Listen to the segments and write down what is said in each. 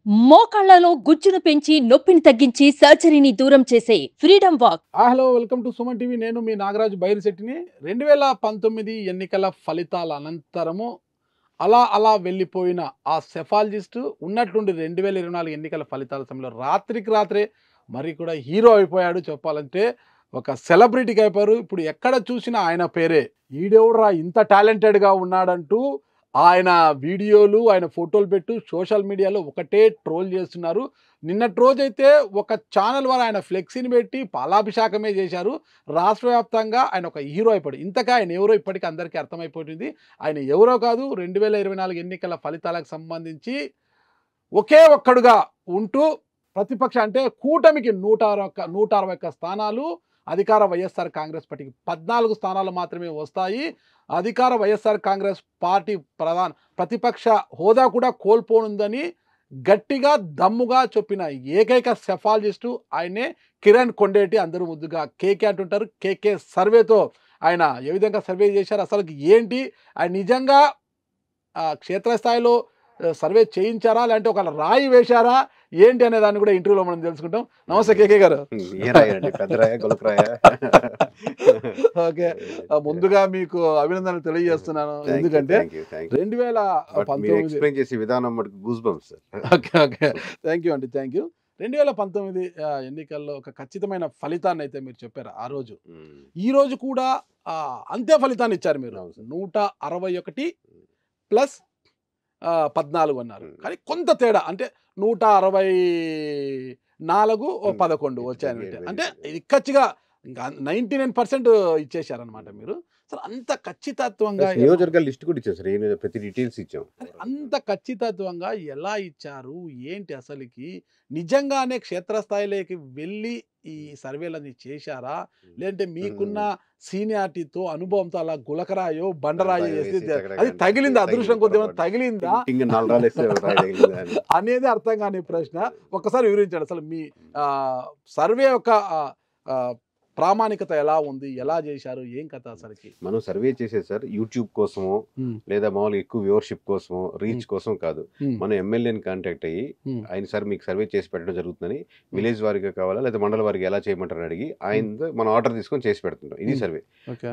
మోకాళ్లలో గుజ్జును పెంచి నొప్పిని తగ్గించి సర్జరీని దూరం చేసే freedom walk. Hello, welcome to Suman TV. నేను మీ నాగరాజు బైరిశెట్టిని. 2019 ఎన్నికల ఫలితాల అనంతరము అలా అలా వెళ్ళిపోయిన ఆ సెఫాలజిస్టు ఉన్నట్లుండి 2024 ఎన్నికల ఫలితాల సమయంలో రాత్రికి రాత్రే మరి కూడా హీరో అయిపోయాడు. చెప్పాలంటే ఒక సెలబ్రిటీకి అయిపోయారు. ఇప్పుడు ఎక్కడ చూసినా ఆయన పేరే. ఈడెవడ్రా ఇంత టాలెంటెడ్గా ఉన్నాడంటూ ఆయన వీడియోలు, ఆయన ఫోటోలు పెట్టు సోషల్ మీడియాలో ఒకటే ట్రోల్ చేస్తున్నారు. నిన్నటి రోజైతే ఒక ఛానల్ వారు ఆయన ఫ్లెక్సీని పెట్టి పాలాభిషేకమే చేశారు. రాష్ట్ర వ్యాప్తంగా ఆయన ఒక హీరో అయిపోయాడు. ఇంతగా ఆయన ఎవరో ఇప్పటికీ అందరికీ అర్థమైపోయింది. ఆయన ఎవరో కాదు, 2024 ఎన్నికల ఫలితాలకు సంబంధించి ఒకే ఒక్కడుగా ఉంటూ ప్రతిపక్ష అంటే కూటమికి 161 స్థానాలు, అధికార వైఎస్ఆర్ కాంగ్రెస్ పార్టీకి 14 స్థానాలు మాత్రమే వస్తాయి. అధికార వైఎస్ఆర్ కాంగ్రెస్ పార్టీ ప్రతిపక్ష హోదా కూడా కోల్పోనుందని గట్టిగా దమ్ముగా చెప్పిన ఏకైక సెఫాలజిస్టు ఆయనే కిరణ్ కొండేటి. అందరూ ముద్దుగా కేకే అంటుంటారు. కేకే సర్వేతో ఆయన ఏ విధంగా సర్వే చేశారు, అసలు ఏంటి, ఆయన నిజంగా క్షేత్రస్థాయిలో సర్వే చేయించారా లేదంటే ఒక రాయి వేశారా ఏంటి అనే దాన్ని కూడా ఇంటర్వ్యూలో మనం తెలుసుకుంటాం. నమస్తే కేకే గారు. ఓకే, ముందుగా మీకు అభినందనలు తెలియజేస్తున్నాను. ఎందుకంటే 2019 చేసే విధానం ఓకే ఓకే థ్యాంక్ యూ అండి, థ్యాంక్ యూ. 2019 ఎన్నికల్లో ఒక ఖచ్చితమైన ఫలితాన్ని అయితే మీరు చెప్పారు ఆ రోజు. ఈ రోజు కూడా అంతే ఫలితాన్ని ఇచ్చారు మీరు. 161 ప్లస్ 14 అన్నారు. కానీ కొంత తేడా, అంటే 164 11 వచ్చాయన్నమాట. అంటే ఇక్కచ్చిగా ఇంకా 99% ఇచ్చేశారనమాట మీరు. అసలు అంత ఖచ్చితత్వంగా నియోజకవర్గాల లిస్ట్ కూడా ఇచ్చారు, ప్రతి డీటెయిల్స్ ఇచ్చాం. అంత ఖచ్చితత్వంగా ఎలా ఇచ్చారు ఏంటి, అసలుకి నిజంగానే క్షేత్రస్థాయిలోకి వెళ్ళి ఈ సర్వేలని చేశారా లేదంటే మీకున్న సీనియారిటీతో అనుభవంతో అలా గులకరాయో బండరాయో వేసి అది తగిలిందా, అదృష్టం కొద్దిగా తగిలిందా అనేది అర్థం కాని ప్రశ్న. ఒక్కసారి వివరించండి, అసలు మీ సర్వే యొక్క ప్రామాణికత ఎలా ఉంది, ఎలా చేశారు, ఏం కథ అసలుకి? మనం సర్వే చేసేది సార్ యూట్యూబ్ కోసమో లేదా మామూలుగా ఎక్కువ వ్యూవర్షిప్ కోసమో రీచ్ కోసం కాదు. మనం ఎమ్మెల్యేని కాంటాక్ట్ అయ్యి ఆయన సార్ మీకు సర్వే చేసి పెట్టడం జరుగుతుందని విలేజ్ వారిగా కావాలా లేదా మండల వారికి ఎలా చేయమంటారని అడిగి ఆయన మనం ఆర్డర్ తీసుకొని చేసి పెడుతుంటాం. ఇది సర్వే.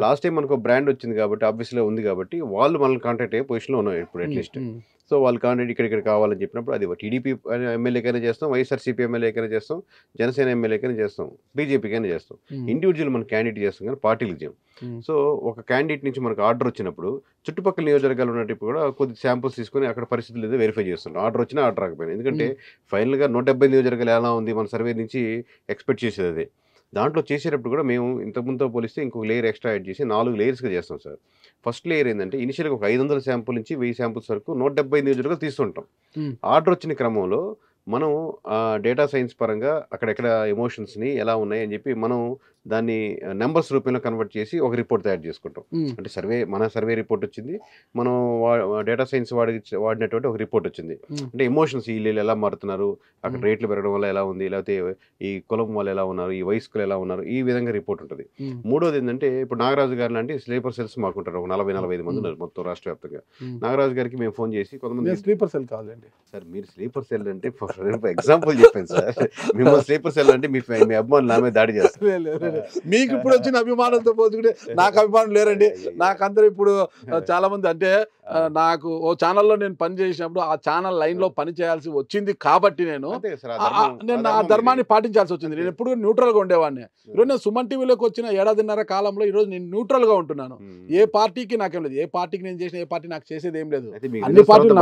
లాస్ట్ టైం మనకు బ్రాండ్ వచ్చింది కాబట్టి ఆబ్వియస్లీ ఉంది కాబట్టి వాళ్ళు మనల్ని కాంటాక్ట్ అయ్యే పొజిషన్లో ఉన్నాం ఇప్పుడు అట్లీస్ట్. సో వాళ్ళు కాంటాక్ట్ ఇక్కడ కావాలని చెప్పినప్పుడు అది టీడీపీ ఎమ్మెల్యేకైనా చేస్తాం, వైఎస్ఆర్సీపీ ఎమ్మెల్యేకైనా చేస్తాం, జనసేన ఎమ్మెల్యేకైనా చేస్తాం, బీజేపీకైనా చేస్తాం. ఇండివిజువల్ మనం క్యాండిడేట్ చేస్తాం కానీ పార్టీలు చేయం. సో ఒక క్యాండిడేట్ నుంచి మనకు ఆర్డర్ వచ్చినప్పుడు చుట్టుపక్కల నియోజకవర్గాలు ఉన్నట్టు కూడా కొద్ది శాంపుల్స్ తీసుకొని అక్కడ పరిస్థితులు ఏదో వెరిఫై చేస్తున్నాం. ఆర్డర్ వచ్చినా ఆర్డర్ రాకపోయినా, ఎందుకంటే ఫైనల్గా 170 నియోజకవర్గాలు ఎలా ఉంది మన సర్వే నుంచి ఎక్స్పెక్ట్ చేసేది అదే. దాంట్లో చేసేటప్పుడు కూడా మేము ఇంతకుముందుతో పోలిస్తే ఇంకొక లేయర్ ఎక్స్ట్రా యాడ్ చేసి 4 లేయర్స్గా చేస్తాం సార్. ఫస్ట్ లేయర్ ఏంటంటే ఇనిషియల్గా ఒక 500 శాంపుల్ నుంచి 1000 శాంపుల్స్ వరకు 170 నియోజకవర్గాలు తీస్తుంటాం. ఆర్డర్ వచ్చిన క్రమంలో మనం డేటా సైన్స్ పరంగా అక్కడెక్కడ ఎమోషన్స్ని ఎలా ఉన్నాయి అని చెప్పి మనం దాన్ని నెంబర్స్ రూపంలో కన్వర్ట్ చేసి ఒక రిపోర్ట్ తయారు చేసుకుంటాం. అంటే మన సర్వే రిపోర్ట్ వచ్చింది, మనం డేటా సైన్స్ వాడినటువంటి ఒక రిపోర్ట్ వచ్చింది. అంటే ఎమోషన్స్ వీళ్ళు ఎలా మారుతున్నారు, అక్కడ రేట్లు పెరగడం వల్ల ఎలా ఉంది, లేకపోతే ఈ కులం వాళ్ళు ఎలా ఉన్నారు, ఈ వయస్కులు ఎలా ఉన్నారు, ఈ విధంగా రిపోర్ట్ ఉంటుంది. మూడోది ఏంటంటే ఇప్పుడు నాగరాజు గారు లాంటి స్లీపర్ సెల్స్ మాకుంటారు, ఒక 40-45 మంది ఉన్నారు మొత్తం రాష్ట్ర వ్యాప్తంగా. నాగరాజు గారికి మేము ఫోన్ చేసి కొంతమంది స్లీపర్ సెల్ కావాలండి సార్, మీరు స్లీపర్ సెల్ అంటే ఎగ్జాంపుల్ చెప్పాను సార్, మిమ్మల్ని స్లీపర్ సెల్ అంటే మీ అభిమానులు నా మీద దాడి చేస్తారు. మీకు ఇప్పుడు వచ్చిన అభిమానంతో పోల్చుకుంటే నాకు అభిమానం లేరండి. నాకందరూ ఇప్పుడు చాలా మంది, అంటే నాకు ఓ ఛానల్లో నేను పని చేసినప్పుడు ఆ ఛానల్ లైన్లో పని చేయాల్సి వచ్చింది కాబట్టి నేను ఆ ధర్మాన్ని పాటించాల్సి వచ్చింది. నేను ఎప్పుడు న్యూట్రల్గా ఉండేవాడిని. ఈరోజు నేను సుమన్ టీవీలోకి వచ్చిన 1.5 కాలంలో ఈరోజు నేను న్యూట్రల్గా ఉంటున్నాను. ఏ పార్టీకి నాకేం లేదు, ఏ పార్టీకి నేను చేసిన ఏ పార్టీ నాకు చేసేది ఏం లేదు. అన్ని పార్టీలు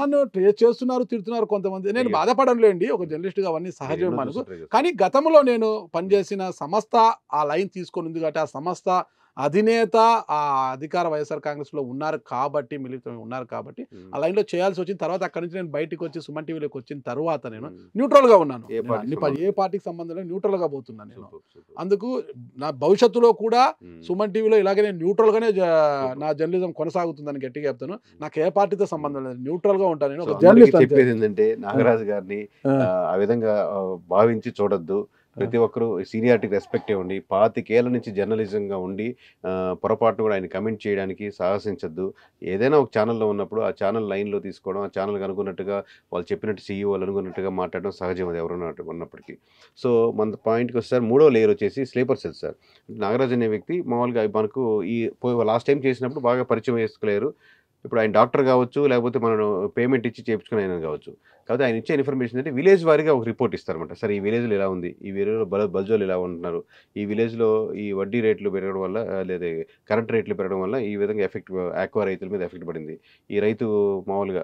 నన్ను చేస్తున్నారు, తిడుతున్నారు కొంతమంది. నేను బాధపడంలేండి, ఒక జర్నలిస్ట్గా అవన్నీ సహజం మనకు. కానీ గతంలో నేను పనిచేసిన సంస్థ ఆ లైన్ తీసుకొని ఉంది కాబట్టి, ఆ సంస్థ అధినేత ఆ అధికార వైఎస్ఆర్ కాంగ్రెస్ లో ఉన్నారు కాబట్టి, మిలితం ఉన్నారు కాబట్టి ఆ లైన్ లో చేయాల్సి వచ్చిన తర్వాత అక్కడి నుంచి నేను బయటకు వచ్చి సుమన్ టీవీలోకి వచ్చిన తర్వాత నేను న్యూట్రల్ గా ఉన్నాను. ఏ పార్టీకి సంబంధం న్యూట్రల్ గా పోతున్నాను నేను. అందుకు నా భవిష్యత్తులో కూడా సుమన్ టీవీలో ఇలాగే నేను న్యూట్రల్ గానే నా జర్నలిజం కొనసాగుతుందని గట్టిగా చెప్తాను. నాకు ఏ పార్టీతో సంబంధం లేదు, న్యూట్రల్ గా ఉంటాను నేను. జర్నలిస్ట్ చెప్పేది ఏంటంటే నాగరాజు గారిని ఆ విధంగా భావించి చూడొద్దు, ప్రతి ఒక్కరు సీనియారిటీకి రెస్పెక్ట్ ఇవ్వండి. 25 ఏళ్ల నుంచి జర్నలిజంగా ఉండి పొరపాటును కూడా ఆయన కమెంట్ చేయడానికి సాహసించద్దు. ఏదైనా ఒక ఛానల్‌లో ఉన్నప్పుడు ఆ ఛానల్ లైన్‌లో తీసుకోవడం, ఆ ఛానల్‌కి అనుకున్నట్టుగా వాళ్ళు చెప్పినట్టు సీఈఓలు అనుకున్నట్టుగా మాట్లాడడం సహజం అది ఎవరైనా ఉన్నప్పటికీ. సో మన పాయింట్‌కి వస్తే మూడో లేయర్ వచ్చేసి స్లీపర్ సెల్స్ సార్. నాగరాజ్ అనే వ్యక్తి మామూలుగా మనకు లాస్ట్ టైం చేసినప్పుడు బాగా పరిచయం చేసుకోలేరు. ఇప్పుడు ఆయన డాక్టర్ కావచ్చు, లేకపోతే మనం పేమెంట్ ఇచ్చి చేయించుకుని ఆయన కావచ్చు. కాకపోతే ఆయన ఇచ్చే ఇన్ఫర్మేషన్ అంటే విలేజ్ వారీగా ఒక రిపోర్ట్ ఇస్తారన్నమాట. సరే ఈ విలేజ్‌లో ఇలా ఉంది, ఈ విలేజ్‌లో బల్జోలు ఇలా ఉంటున్నారు, ఈ విలేజ్‌లో ఈ వడ్డీ రేట్లు పెరగడం వల్ల లేదా కరెంట్ రేట్లు పెరగడం వల్ల ఈ విధంగా ఎఫెక్ట్ ఆక్వా రైతుల మీద ఎఫెక్ట్ పడింది. ఈ రైతు మామూలుగా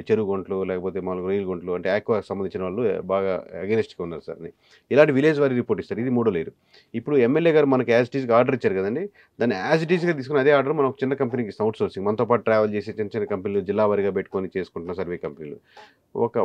చెరువు గుంటలు లేకపోతే మామూలుగా రొయ్యల గుంటలు అంటే ఆక్వాకి సంబంధించిన వాళ్ళు బాగా అగెనిస్ట్‌గా ఉన్నారు సార్ అని. ఇలాంటి విలేజ్ వారీ రిపోర్ట్ ఇస్తారు. ఇది మూడో లేయర్. ఇప్పుడు ఎమ్మెల్యే గారు మనకి యాజ్ ఇట్ ఈస్‌గా ఆర్డర్ ఇచ్చారు కదండీ! దాన్ని యాజ్ ఇట్ ఈస్‌గా తీసుకుని అదే ఆర్డర్ మనం ఒక చిన్న కంపెనీకి ఇస్తాం అవుట్‌సోర్సింగ్. మనతో పాటు ట్రావెల్ చేసే చిన్న చిన్న కంపెనీలు జిల్లా వారీగా పెట్టుకొని చేసుకుంటున్న సర్వే కంపెనీలు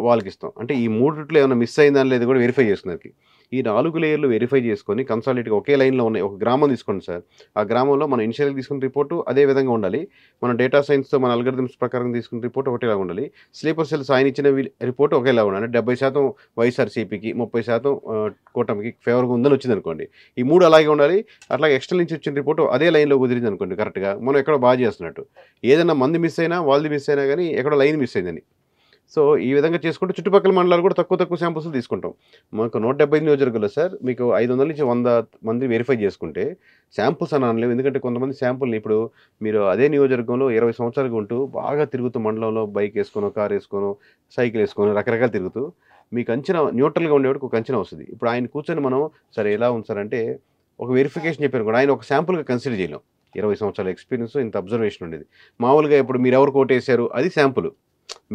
వాళ్ళకి ఇస్తాం. అంటే ఈ మూడిట్లో ఏమైనా మిస్ అయిందా అనేది కూడా వెరిఫై చేసుకునేకి. ఈ 4 లేయర్లు వెరిఫై చేసుకొని కన్సాలిడేట్‌గా ఒకే లైన్‌లో ఉన్నాయి. ఒక గ్రామం తీసుకోండి సార్. ఆ గ్రామంలో మనం ఇనిషియల్‌గా తీసుకున్న రిపోర్టు అదే విధంగా ఉండాలి. మనం డేటా సైన్స్‌తో మన అల్గారిథమ్స్ ప్రకారం తీసుకున్న రిపోర్ట్ ఒకటేలాగా ఉండాలి. స్లీపర్ సెల్స్ ఆయన ఇచ్చిన రిపోర్ట్ ఒకేలా ఉండాలి. అంటే 70% వైఎస్ఆర్‌సీపీకి, 30% కూటమికి ఫేవర్‌గా ఉందని వచ్చిందనుకోండి. ఈ 3 అలాగే ఉండాలి. అట్లాగే ఎక్స్టర్నల్ నుంచి వచ్చిన రిపోర్ట్ అదే లైన్‌లో కుదిరిందనుకోండి కరెక్ట్‌గా. మనం ఎక్కడో బాగా చేస్తున్నట్టు. ఏదైనా మంది మిస్ అయినా, వాళ్ళది మిస్ అయినా గానీ ఎక్కడో లైన్ మిస్ అయిందని. సో, ఈ విధంగా చేసుకుంటే చుట్టుపక్కల మండలాలు కూడా తక్కువ శాంపుల్స్ తీసుకుంటాం. మాకు 175 నియోజకవర్గాల్లో సార్ మీకు 500 నుంచి 100 మంది వెరిఫై చేసుకుంటే శాంపుల్స్ అని అనలేము. ఎందుకంటే కొంతమంది శాంపుల్‌ని ఇప్పుడు మీరు అదే నియోజకవర్గంలో 20 సంవత్సరాలుగా ఉంటూ బాగా తిరుగుతూ మండలంలో బైక్ ఏసుకోనో, కార్ ఏసుకోనో, సైకిల్ ఏసుకోనో రకరకాలు తిరుగుతూ మీకు అంచనా న్యూట్రల్‌గా ఉండేవాడికి ఒక అంచనా వస్తది. ఇప్పుడు ఆయన కూర్చొని మనం సరే ఎలా ఉంది సార్ అంటే ఒక వెరిఫికేషన్ చెప్పాను కూడా ఆయన ఒక శాంపుల్‌గా కన్సిడర్ చేయలేం. 20 సంవత్సరాల ఎక్స్‌పీరియన్స్ ఇంత అబ్జర్వేషన్ ఉండేది. మామూలుగా ఇప్పుడు మీరెవరికి ఓటేసారు అది శాంపుల్.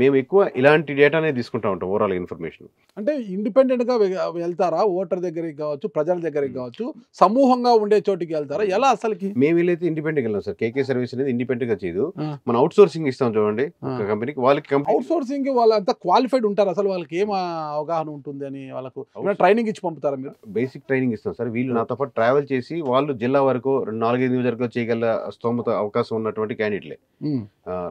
మేము ఎక్కువ ఇలాంటి డేటానే తీసుకుంటా ఉంటాం ఓవరాల్ ఇన్ఫర్మేషన్. అంటే ఇండిపెండెంట్‌గా వెళ్తారా? ఓటర్ దగ్గరికి గావచ్చు, ప్రజల దగ్గరికి గావచ్చు, సమూహంగా ఉండే చోటికి వెళ్తారా? ఎలా అసలకి? మేము వీళ్ళైతే ఇండిపెండెంట్‌గా వెళ్ళాం సార్. కేకే సర్వీస్ అనేది ఇండిపెండెంట్‌గా చేయదు. ఆ! మనం అవుట్ సోర్సింగ్ ఇస్తాం చూడండి ఆ! ఒక కంపెనీకి. వాళ్ళకి అవుట్ సోర్సింగ్‌కి వాళ్ళంతా క్వాలిఫైడ్ ఉంటారా? అసలు వాళ్ళకి ఏం అవగాహన ఉంటుంది అని వాళ్ళకు ఏమైనా ట్రైనింగ్ ఇచ్చి పంపుతారా మీరు? బేసిక్ ట్రైనింగ్ ఇస్తాం సార్. వీళ్ళు నాతో పాటు ట్రావెల్ చేసి వాళ్ళు జిల్లా వరకు 4, 5 నియోజకవర్గాలు చేయగల స్తోమత అవకాశం ఉన్నటువంటి క్యాండిడేట్‌లే. హ్మ్.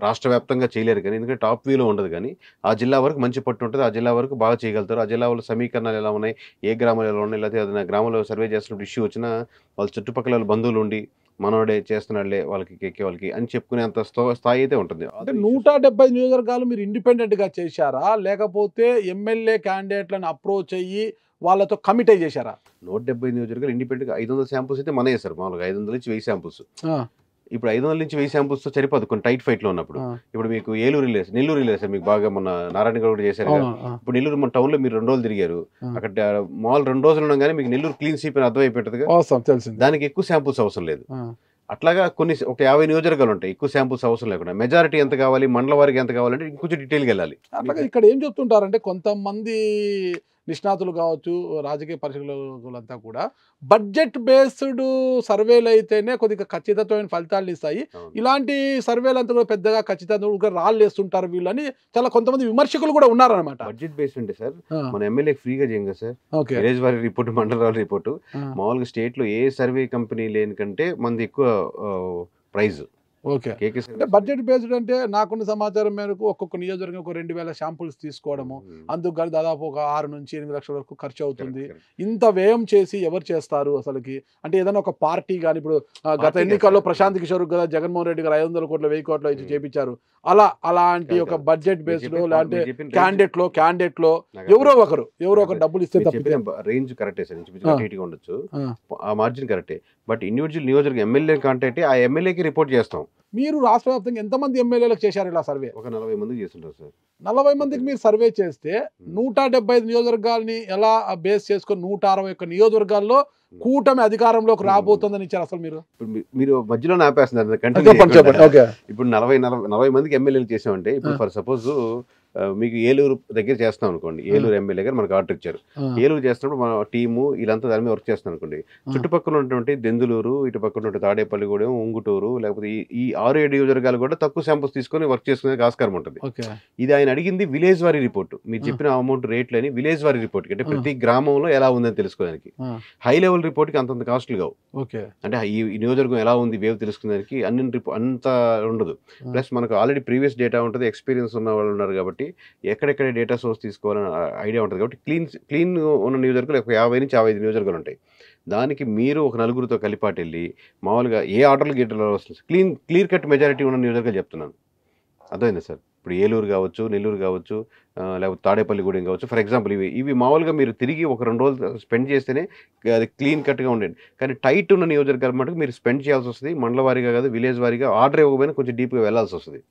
రాష్ట్ర వ్యాప్తంగా చేయలేరు కానీ ఎందుకంటే టాప్ వ్యూలో ఉండదు కానీ ఆ జిల్లా వరకు మంచి పట్టు ఉంటుంది. ఆ జిల్లా వరకు బాగా చేయగలుగుతారు. ఆ జిల్లా వాళ్ళ సమీకరణాలు ఎలా ఉన్నాయి, ఏ గ్రామాలు ఎలా ఉన్నాయి, లేకపోతే ఏదైనా గ్రామంలో సర్వే చేస్తున్నప్పుడు ఇష్యూ వచ్చినా వాళ్ళ చుట్టుపక్కల వాళ్ళ బంధువులు ఉండి మనోడే చేస్తున్నాడులే వాళ్ళకి కేకే వాళ్ళకి అని చెప్పుకునేంత స్థాయి అయితే ఉంటుంది. అంటే 170 నియోజకవర్గాలు మీరు ఇండిపెండెంట్‌గా చేశారా? లేకపోతే ఎమ్మెల్యే క్యాండిడేట్‌లను అప్రోచ్ అయ్యి వాళ్ళతో కమిట్ అయ్యి చేశారా? 170 నియోజకవర్గాలు ఇండిపెండెంట్‌గా 500 శాంపుల్స్ అయితే మనయే సార్ మామూలుగా 500 నుంచి 1000 శాంపుల్స్. ఆ! ఇప్పుడు 500 నుంచి 1000 శాంపుల్స్‌తో సరిపోదు కొన్ని టైట్ ఫైట్‌లో ఉన్నప్పుడు. ఆ! ఇప్పుడు మీకు నెల్లూరు రిలే సార్ మీకు బాగా మొన్న నారాయణగౌడ కూడా చేశారు కదా! అవును. ఆ! ఇప్పుడు నెల్లూరు మన టౌన్‌లో మీరు 2 రోజులు తిరిగారు. ఆ! అక్కడ మామూలు 2 రోజులు ఉండంగానే మీకు నెల్లూరు క్లీన్ స్వీప్ అని అర్థమైపోతుందిగా. వాస్తవం తెలిసింది. దానికి ఎక్కువ శాంపుల్స్ అవసరం లేదు. ఆ! అట్లాగా కొన్ని ఒక 50 నియోజకవర్గాలు ఉంటాయి. ఎక్కువ శాంపుల్స్ అవసరం లేకుండా. మెజారిటీ ఎంత కావాలి, మండల వారీగా ఎంత కావాలంటే ఇంకొంచెం డీటెయిల్‌గా వెళ్ళాలి. అట్లాగే ఇక్కడ ఏం చెప్తుంటారంటే కొంతమంది నిష్ణాతులు కావచ్చు, రాజకీయ పరిశీలకులంతా కూడా బడ్జెట్ బేస్డ్ సర్వేలు అయితేనే కొద్దిగా ఖచ్చితమైన ఫలితాలు ఇస్తాయి. అవును. ఇలాంటి సర్వేలంతా కూడా పెద్దగా ఖచ్చితంగా రాళ్ళు వేస్తుంటారు వీళ్ళని చాలా కొంతమంది విమర్శకులు కూడా ఉన్నారనమాట. బడ్జెట్ బేస్డ్ అంటే సార్ మన ఎమ్మెల్యేకి ఫ్రీగా చేయం కదా సార్. ఓకే. విలేజ్ వారీ రిపోర్ట్, మండల వారీ రిపోర్ట్ మామూలుగా స్టేట్‌లో ఏ సర్వే కంపెనీ లేని కంటే మనది ఎక్కువ ప్రైజ్. ఓకే. కేకే అంటే బడ్జెట్ బేస్డ్ అంటే నాకున్న సమాచారం మేరకు ఒక్కొక్క నియోజకవర్గం ఒక 2000 శాంపుల్స్ తీసుకోవడము, అందుకు గాని దాదాపు ఒక 6 నుంచి 8 లక్షల వరకు ఖర్చు అవుతుంది. ఇంత వ్యయం చేసి ఎవరు చేస్తారు అసలుకి? అంటే ఏదైనా ఒక పార్టీ గాని ఇప్పుడు గత పార్టీ ఎన్నికల్లో కాదు. ప్రశాంత్ కిషోర్ కదా జగన్మోహన్ రెడ్డి గారు 500 కోట్లు 1000 కోట్లు ఇచ్చి చేపించారు. అలాంటి ఒక బడ్జెట్ బేస్డ్ లేదంటే క్యాండిడేట్ లో ఎవరో ఒకరు డబ్బులు ఇస్తే తప్పితే రేంజ్ కరెక్టే సార్. ఇంచుమించుగా ఉండొచ్చు. ఆ మార్జిన్ కరెక్టే. బట్ ఇండివిజువల్ నియోజకవర్గం ఎమ్మెల్యే కాంటాక్ట్ ఆ ఎమ్మెల్యేకి రిపోర్ట్ చేస్తాం. మీరు రాష్ట్ర వ్యాప్తంగా ఎంతమంది ఎమ్మెల్యేలకు చేశారు ఇలా సర్వే? ఒక 40 మందికి చేస్తుంటారు సార్. 40 మందికి మీరు సర్వే చేస్తే 175 నియోజకవర్గాల్ని ఎలా బేస్ చేసుకొని 161 నియోజకవర్గాల్లో కూటమి అధికారంలోకి రాబోతుందని ఇచ్చారు అసలు మీరు? ఇప్పుడు మీరు మధ్యలో ఆపేస్తున్నారు. చెప్పండి. ఓకే. ఇప్పుడు 40 మందికి ఎమ్మెల్యేలు చేసామంటే ఇప్పుడు ఫర్ సపోజ్ మీకు ఏలూరు దగ్గర చేస్తాం అనుకోండి. ఏలూరు ఎమ్మెల్యే గారు మనకు ఆర్డర్ ఇచ్చారు. ఏలూరు చేస్తున్నప్పుడు మన టీము వీళ్ళంతా దాని మీద వర్క్ చేస్తాం అనుకోండి. చుట్టుపక్కల ఉన్నటువంటి దెందులూరు, ఇటు పక్కన ఉన్నటువంటి తాడేపల్లిగూడెం, ఉంగుటూరు లేకపోతే ఈ 6-7 నియోజకవర్గాలు కూడా తక్కువ శాంపుల్స్ తీసుకొని వర్క్ చేసుకునే ఆస్కారం ఉంటుంది. ఇది ఆయన అడిగింది విలేజ్ వారీ రిపోర్ట్. మీరు చెప్పిన అమౌంట్ రేట్లని విలేజ్ వారీ రిపోర్ట్ అంటే ప్రతి గ్రామంలో ఎలా ఉందని తెలుసుకోవడానికి. హై లెవెల్ రిపోర్ట్కి అంతంత కాస్ట్లీ కావు. అంటే ఈ నియోజకవర్గం ఎలా ఉంది వేవ్ తెలుసుకునేదానికి అంత ఉండదు. ప్లస్ మనకు ఆల్రెడీ ప్రీవియస్ డేటా ఉంటుంది, ఎక్స్పీరియన్స్ ఉన్న వాళ్ళు ఉన్నారు కాబట్టి కాబట్టి ఎక్కడెక్కడ డేటా సోర్స్ తీసుకోవాలని ఐడియా ఉంటుంది కాబట్టి క్లీన్ ఉన్న నియోజకవర్గాలు ఒక 50 నుంచి 55 నియోజకవర్గాలు ఉంటాయి. దానికి మీరు ఒక నలుగురితో కలిపాటు వెళ్ళి మామూలుగా ఏ ఆర్డర్లు గీటర్లు వస్తుంది క్లియర్ కట్ మెజారిటీ ఉన్న నియోజకవర్గాలు చెప్తున్నాను. అర్థమైందా సార్? ఇప్పుడు ఏలూరు కావచ్చు, నెల్లూరు కావచ్చు, లేకపోతే తాడేపల్లిగూడెం కావచ్చు. ఫర్ ఎగ్జాంపుల్ ఇవి మామూలుగా మీరు తిరిగి ఒక 2 రోజులు స్పెండ్ చేస్తేనే అది క్లీన్ కట్గా ఉండేది. కానీ టైట్ ఉన్న నియోజకవర్గాలు మటుకు మీరు స్పెండ్ చేయాల్సి వస్తుంది. మండల వారీగా కాదు, విలేజ్ వారీగా ఆర్డర్ ఇవ్వకపోయినా కొంచెం డీప్గా వెళ్ళాల్సి వస్తుంది.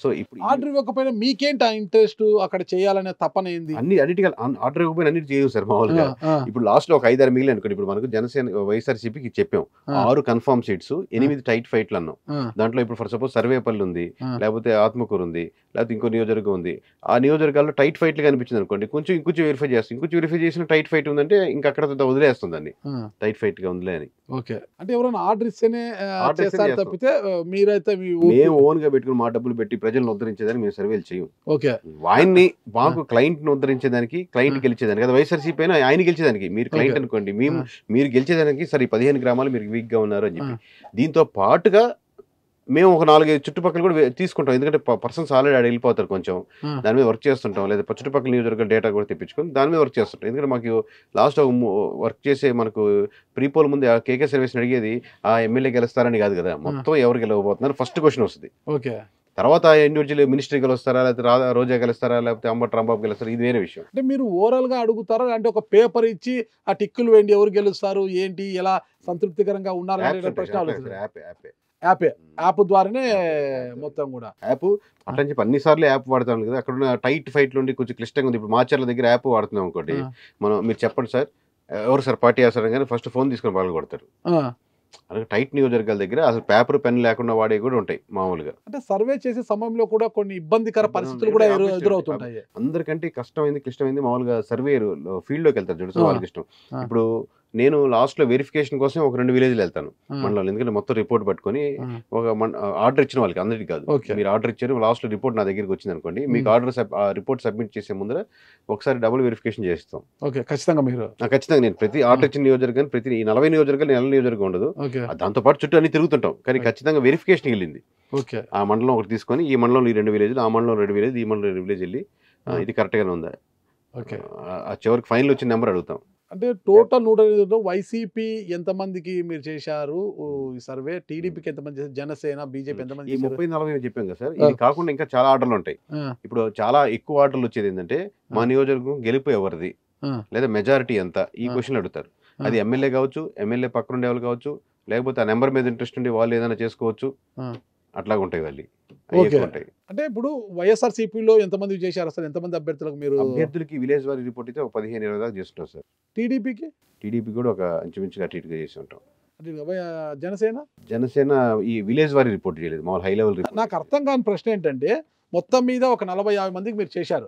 సో ఇప్పుడు ఆర్డర్ ఇవ్వకపోయినా మీకేంటి ఇంట్రెస్ట్ అక్కడ చేయాలనే తపన ఏంది? అన్నిటికీ ఆర్డర్ ఇవ్వకపోయినా అన్నిటి చేయవు సార్ మామూలుగా. ఇప్పుడు లాస్ట్లో ఒక 5-6 మిగిలిన అనుకోండి. ఇప్పుడు మనకు జనసేన వైఎస్ఆర్సీపీకి చెప్పాం 6 కన్ఫర్మ్ సీట్స్, 8 టైట్ ఫైట్లు అన్నాం. దాంట్లో ఇప్పుడు ఫర్ సపోజ్ సర్వేపల్లి ఉంది, లేకపోతే ఆత్మకూరు ఉంది, లేకపోతే ఇంకో నియోజకవర్గం ఉంది. ఆ నియోజకవర్గాల్లో టైట్ ఫైట్లు కనిపించింది అనుకోండి, ఇంకొంచెం వెరిఫై చేస్తాం. ఇంకొంచెం వెరిఫై చేసిన టైట్ ఫైట్ ఉందంటే ఇంకా అక్కడ వదిలేస్తుందండి, టైట్ ఫైట్ గా వదిలే అని. ఓకే, అంటే ఎవరైనా ఆర్డర్ ఇస్తేనే తప్పితే మీరైతే మేము ఓన్ గా పెట్టుకుని మా డబ్బులు పెట్టి ప్రజలను ఉద్ధరించేదానికి మేము సర్వేలు చేయం. ఓకే, ఆయన్ని మాకు క్లయింట్ ని ఉద్ధరించేదానికి, క్లయింట్ గెలిచేదానికి, అది వైఎస్ఆర్సీపీ అయినా ఆయన గెలిచేదానికి. మీరు క్లయింట్ అనుకోండి, మీరు గెలిచేదానికి సరే 15 గ్రామాలు మీరు వీక్ గా ఉన్నారు అని చెప్పి దీంతో పాటుగా మేము ఒక 4-5 చుట్టుపక్కల కూడా తీసుకుంటాం. ఎందుకంటే పర్సన్స్ ఆల్రెడీ ఆడ వెళ్ళిపోతారు, కొంచెం దాని మీద వర్క్ చేస్తుంటాం. లేదా చుట్టుపక్కల నియోజకవర్గ డేటా కూడా తెప్పించుకొని దాని మీద వర్క్ చేస్తుంటాం. ఎందుకంటే మాకు లాస్ట్ వర్క్ చేసే మనకు ప్రీపోల్ ముందు కేకే సర్వీస్ని అడిగేది ఆ ఎమ్మెల్యే గెలుస్తారని కాదు కదా, మొత్తం ఎవరు గెలవబోతున్నారు ఫస్ట్ క్వశ్చన్ వస్తుంది. ఓకే, తర్వాత ఇండివిజువల్ మినిస్ట్రీ గెలుస్తారా, లేకపోతే రోజా గెలుస్తారా, లేకపోతే అంబటి రాంబాబు గెలుస్తారా, ఇది వేరే విషయం. అంటే మీరు ఓవరాల్ గా అడుగుతారా, అంటే ఒక పేపర్ ఇచ్చి ఆ టిక్కులు వేయండి ఎవరు గెలుస్తారు ఏంటి ఎలా సంతృప్తికరంగా ఉన్నారు ప్రశ్న యాప్ ద్వారానే మొత్తం కూడా యాప్ అట్లా చెప్పి అన్నిసార్లు యాప్ వాడతాం కదా. అక్కడ ఉన్న టైట్ ఫైట్లు ఉండి కొంచెం క్లిష్టంగా ఉంది. ఇప్పుడు మాచర్ల దగ్గర యాప్ వాడుతున్నాం అనుకోండి, మీరు చెప్పండి సార్ ఎవరు సార్ పార్టీ వేస్తారని కానీ ఫస్ట్ ఫోన్ తీసుకొని పగలు కొడతారు. అలాగే టైట్ నియోజకవర్గాల దగ్గర అసలు పేపర్ పెన్ లేకుండా వాడే కూడా ఉంటాయి మామూలుగా. అంటే సర్వే చేసే సమయంలో కూడా కొన్ని ఇబ్బందికర పరిస్థితులు కూడా ఎదురవుతుంటాయి. అందరికంటే కష్టమైంది క్లిష్టమైంది మామూలుగా సర్వేయర్ ఫీల్డ్ లోకి వెళ్తారు చూడండి, వాళ్ళకి ఇష్టం. ఇప్పుడు నేను లాస్ట్ లో వెరిఫికేషన్ కోసం ఒక 2 విలేజ్లు వెళ్తాను మండలంలో. ఎందుకంటే మొత్తం రిపోర్ట్ పట్టుకొని ఒక ఆర్డర్ ఇచ్చిన వాళ్ళకి అందరికీ కాదు, మీరు ఆర్డర్ ఇచ్చారు లాస్ట్ లో రిపోర్ట్ నా దగ్గరికి వచ్చింది అనుకోండి, మీకు ఆర్డర్ రిపోర్ట్ సబ్మిట్ చేసే ముందర ఒకసారి డబుల్ వెరిఫికేషన్ చేస్తాం. ఓకే, ఖచ్చితంగా మీరు ఖచ్చితంగా నేను ప్రతి ఆర్డర్ ఇచ్చిన నియోజకవర్గం ప్రతి 40 నియోజకవర్గాలు 40 నియోజకవర్గం ఉండదు, దాంతో పాటు చుట్టూ అన్ని తిరుగుతుంటాం. కానీ ఖచ్చితంగా వెరిఫికేషన్ వెళ్ళింది. ఓకే, ఆ మండలం ఒకటి తీసుకొని ఈ మండలంలో ఈ 2 విలేజ్లు, ఆ మండలం 2 విలేజ్, ఈ మండలం 2 విలేజ్ వెళ్ళి ఇది కరెక్ట్ గానే ఉందా, ఓకే, ఆ చివరికి ఫైనల్ వచ్చిన నెంబర్ అడుగుతాం. అంటే టోటల్ 105 వైసీపీ ఎంతమందికి మీరు చేశారు ఈ సర్వే, టీడీపీకి ఎంతమంది చేశారు, జనసేన బీజేపీ ఎంతమంది? ఈ 30-40 చెప్పాం కదా సార్. ఇది కాకుండా ఇంకా చాలా ఆర్డర్లు ఉంటాయి. ఇప్పుడు చాలా ఎక్కువ ఆర్డర్లు వచ్చేది ఏంటంటే మా నియోజకవర్గం గెలుపు ఎవరిది లేదా మెజారిటీ ఎంత, ఈ క్వశ్చన్ అడుగుతారు. అది ఎమ్మెల్యే కావచ్చు, ఎమ్మెల్యే పక్కన ఉండే వాళ్ళు కావచ్చు, లేకపోతే ఆ నెంబర్ మీద ఇంట్రెస్ట్ ఉండి వాళ్ళు ఏదైనా చేసుకోవచ్చు, అట్లాగా ఉంటాయి వాళ్ళు. అంటే ఇప్పుడు వైఎస్ఆర్సీపీలో ఎంతమంది చేశారు అసలు, ఎంతమంది అభ్యర్థులకు? మీరు అభ్యర్థులకి విలేజ్ వారి రిపోర్ట్ అయితే ఒక 15-20 దాకా చేస్తుంటాం సార్. టీడీపీ కూడా ఒక ఇంచుమించుగా అటు ఇటుగా చేసి ఉంటాం. జనసేన ఈ విలేజ్ వారి రిపోర్ట్ చేయలేదు, మామూలు హై లెవెల్ రిపోర్ట్. నాకు అర్థం కాని ప్రశ్న ఏంటంటే మొత్తం మీద ఒక 40-50 మందికి మీరు చేశారు,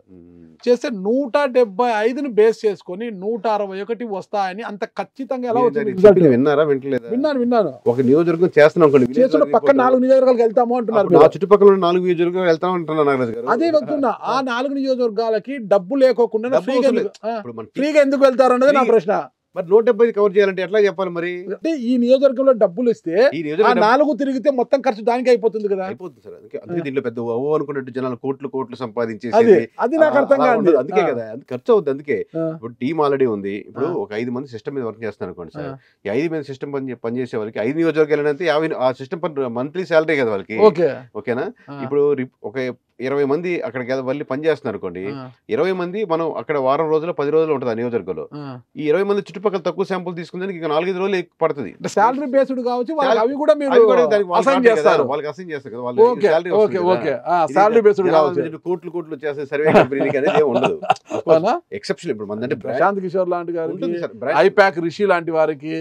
చేస్తే 175ని బేస్ చేసుకొని 161 వస్తాయని అంత ఖచ్చితంగా ఎలా వచ్చింది? విన్నారా? వింటలేదా? విన్నాను. ఒక నియోజకవర్గం చేస్తున్నాం పక్కన 4 నియోజకవర్గాలకు వెళ్తాము అంటున్నారు. చుట్టుపక్కల 4 నియోజకవర్గాలు వెళ్తాం అంటున్నారు నాగరాజు గారు. అదే వెళ్తున్నా, ఆ 4 నియోజకవర్గాలకి డబ్బు లేకోకుండా ఫ్రీగా ఎందుకు వెళ్తారు అన్నది నా ప్రశ్న. మరి 170 కవర్ చేయాలంటే ఎట్లా చెప్పాలి మరి? అంటే ఈ నియోజకవర్గంలో డబ్బులు ఇస్తే ఆ 4 తిరిగితే మొత్తం ఖర్చు దానికి అయిపోతుంది కదా. అయిపోతుంది సార్. అందుకే దీంట్లో పెద్ద ఓ అనుకున్నట్టు జనాలు కోట్లు సంపాదించేసి అది నాకు అర్థం కాదు. అందుకే కదా ఖర్చు అవుతుంది. అందుకే ఇప్పుడు టీం ఆల్రెడీ ఉంది. ఇప్పుడు ఒక 5 మంది సిస్టమ్ మీద వర్క్ చేస్తున్నారు అనుకోండి సార్. ఈ 5 మంది సిస్టమ్ పనిచేసే వాళ్ళకి 5 నియోజకవర్గాలు అంటే 50 ఆ సిస్టమ్ మంత్లీ శాలరీ కదా వాళ్ళకి. ఓకేనా? ఇప్పుడు ఒక 20 మంది అక్కడికి వెళ్ళి పనిచేస్తున్నారు అనుకోండి, 20 మంది మనం అక్కడ వారం రోజులు 10 రోజులు ఉంటుంది ఆ నియోజకవర్గంలో. ఈ 20 మంది చుట్టుపక్కల తక్కువ శాంపుల్ తీసుకుందానికి ఇంకా 4-5 రోజులు ఎక్కువ పడుతుంది. శాలరీ బేస్డ్ కావచ్చు, అవి కూడా అసైన్ చేస్తారు కదా వాళ్ళు. కోట్లు చేసే సర్వే కంపెనీకి అనేది ఉండదు. ఎక్సెప్షన్ ఇప్పుడు మన ప్రశాంత్ కిషోర్ లాంటి గారికి, ఐపాక్ రిషి లాంటి వారికి,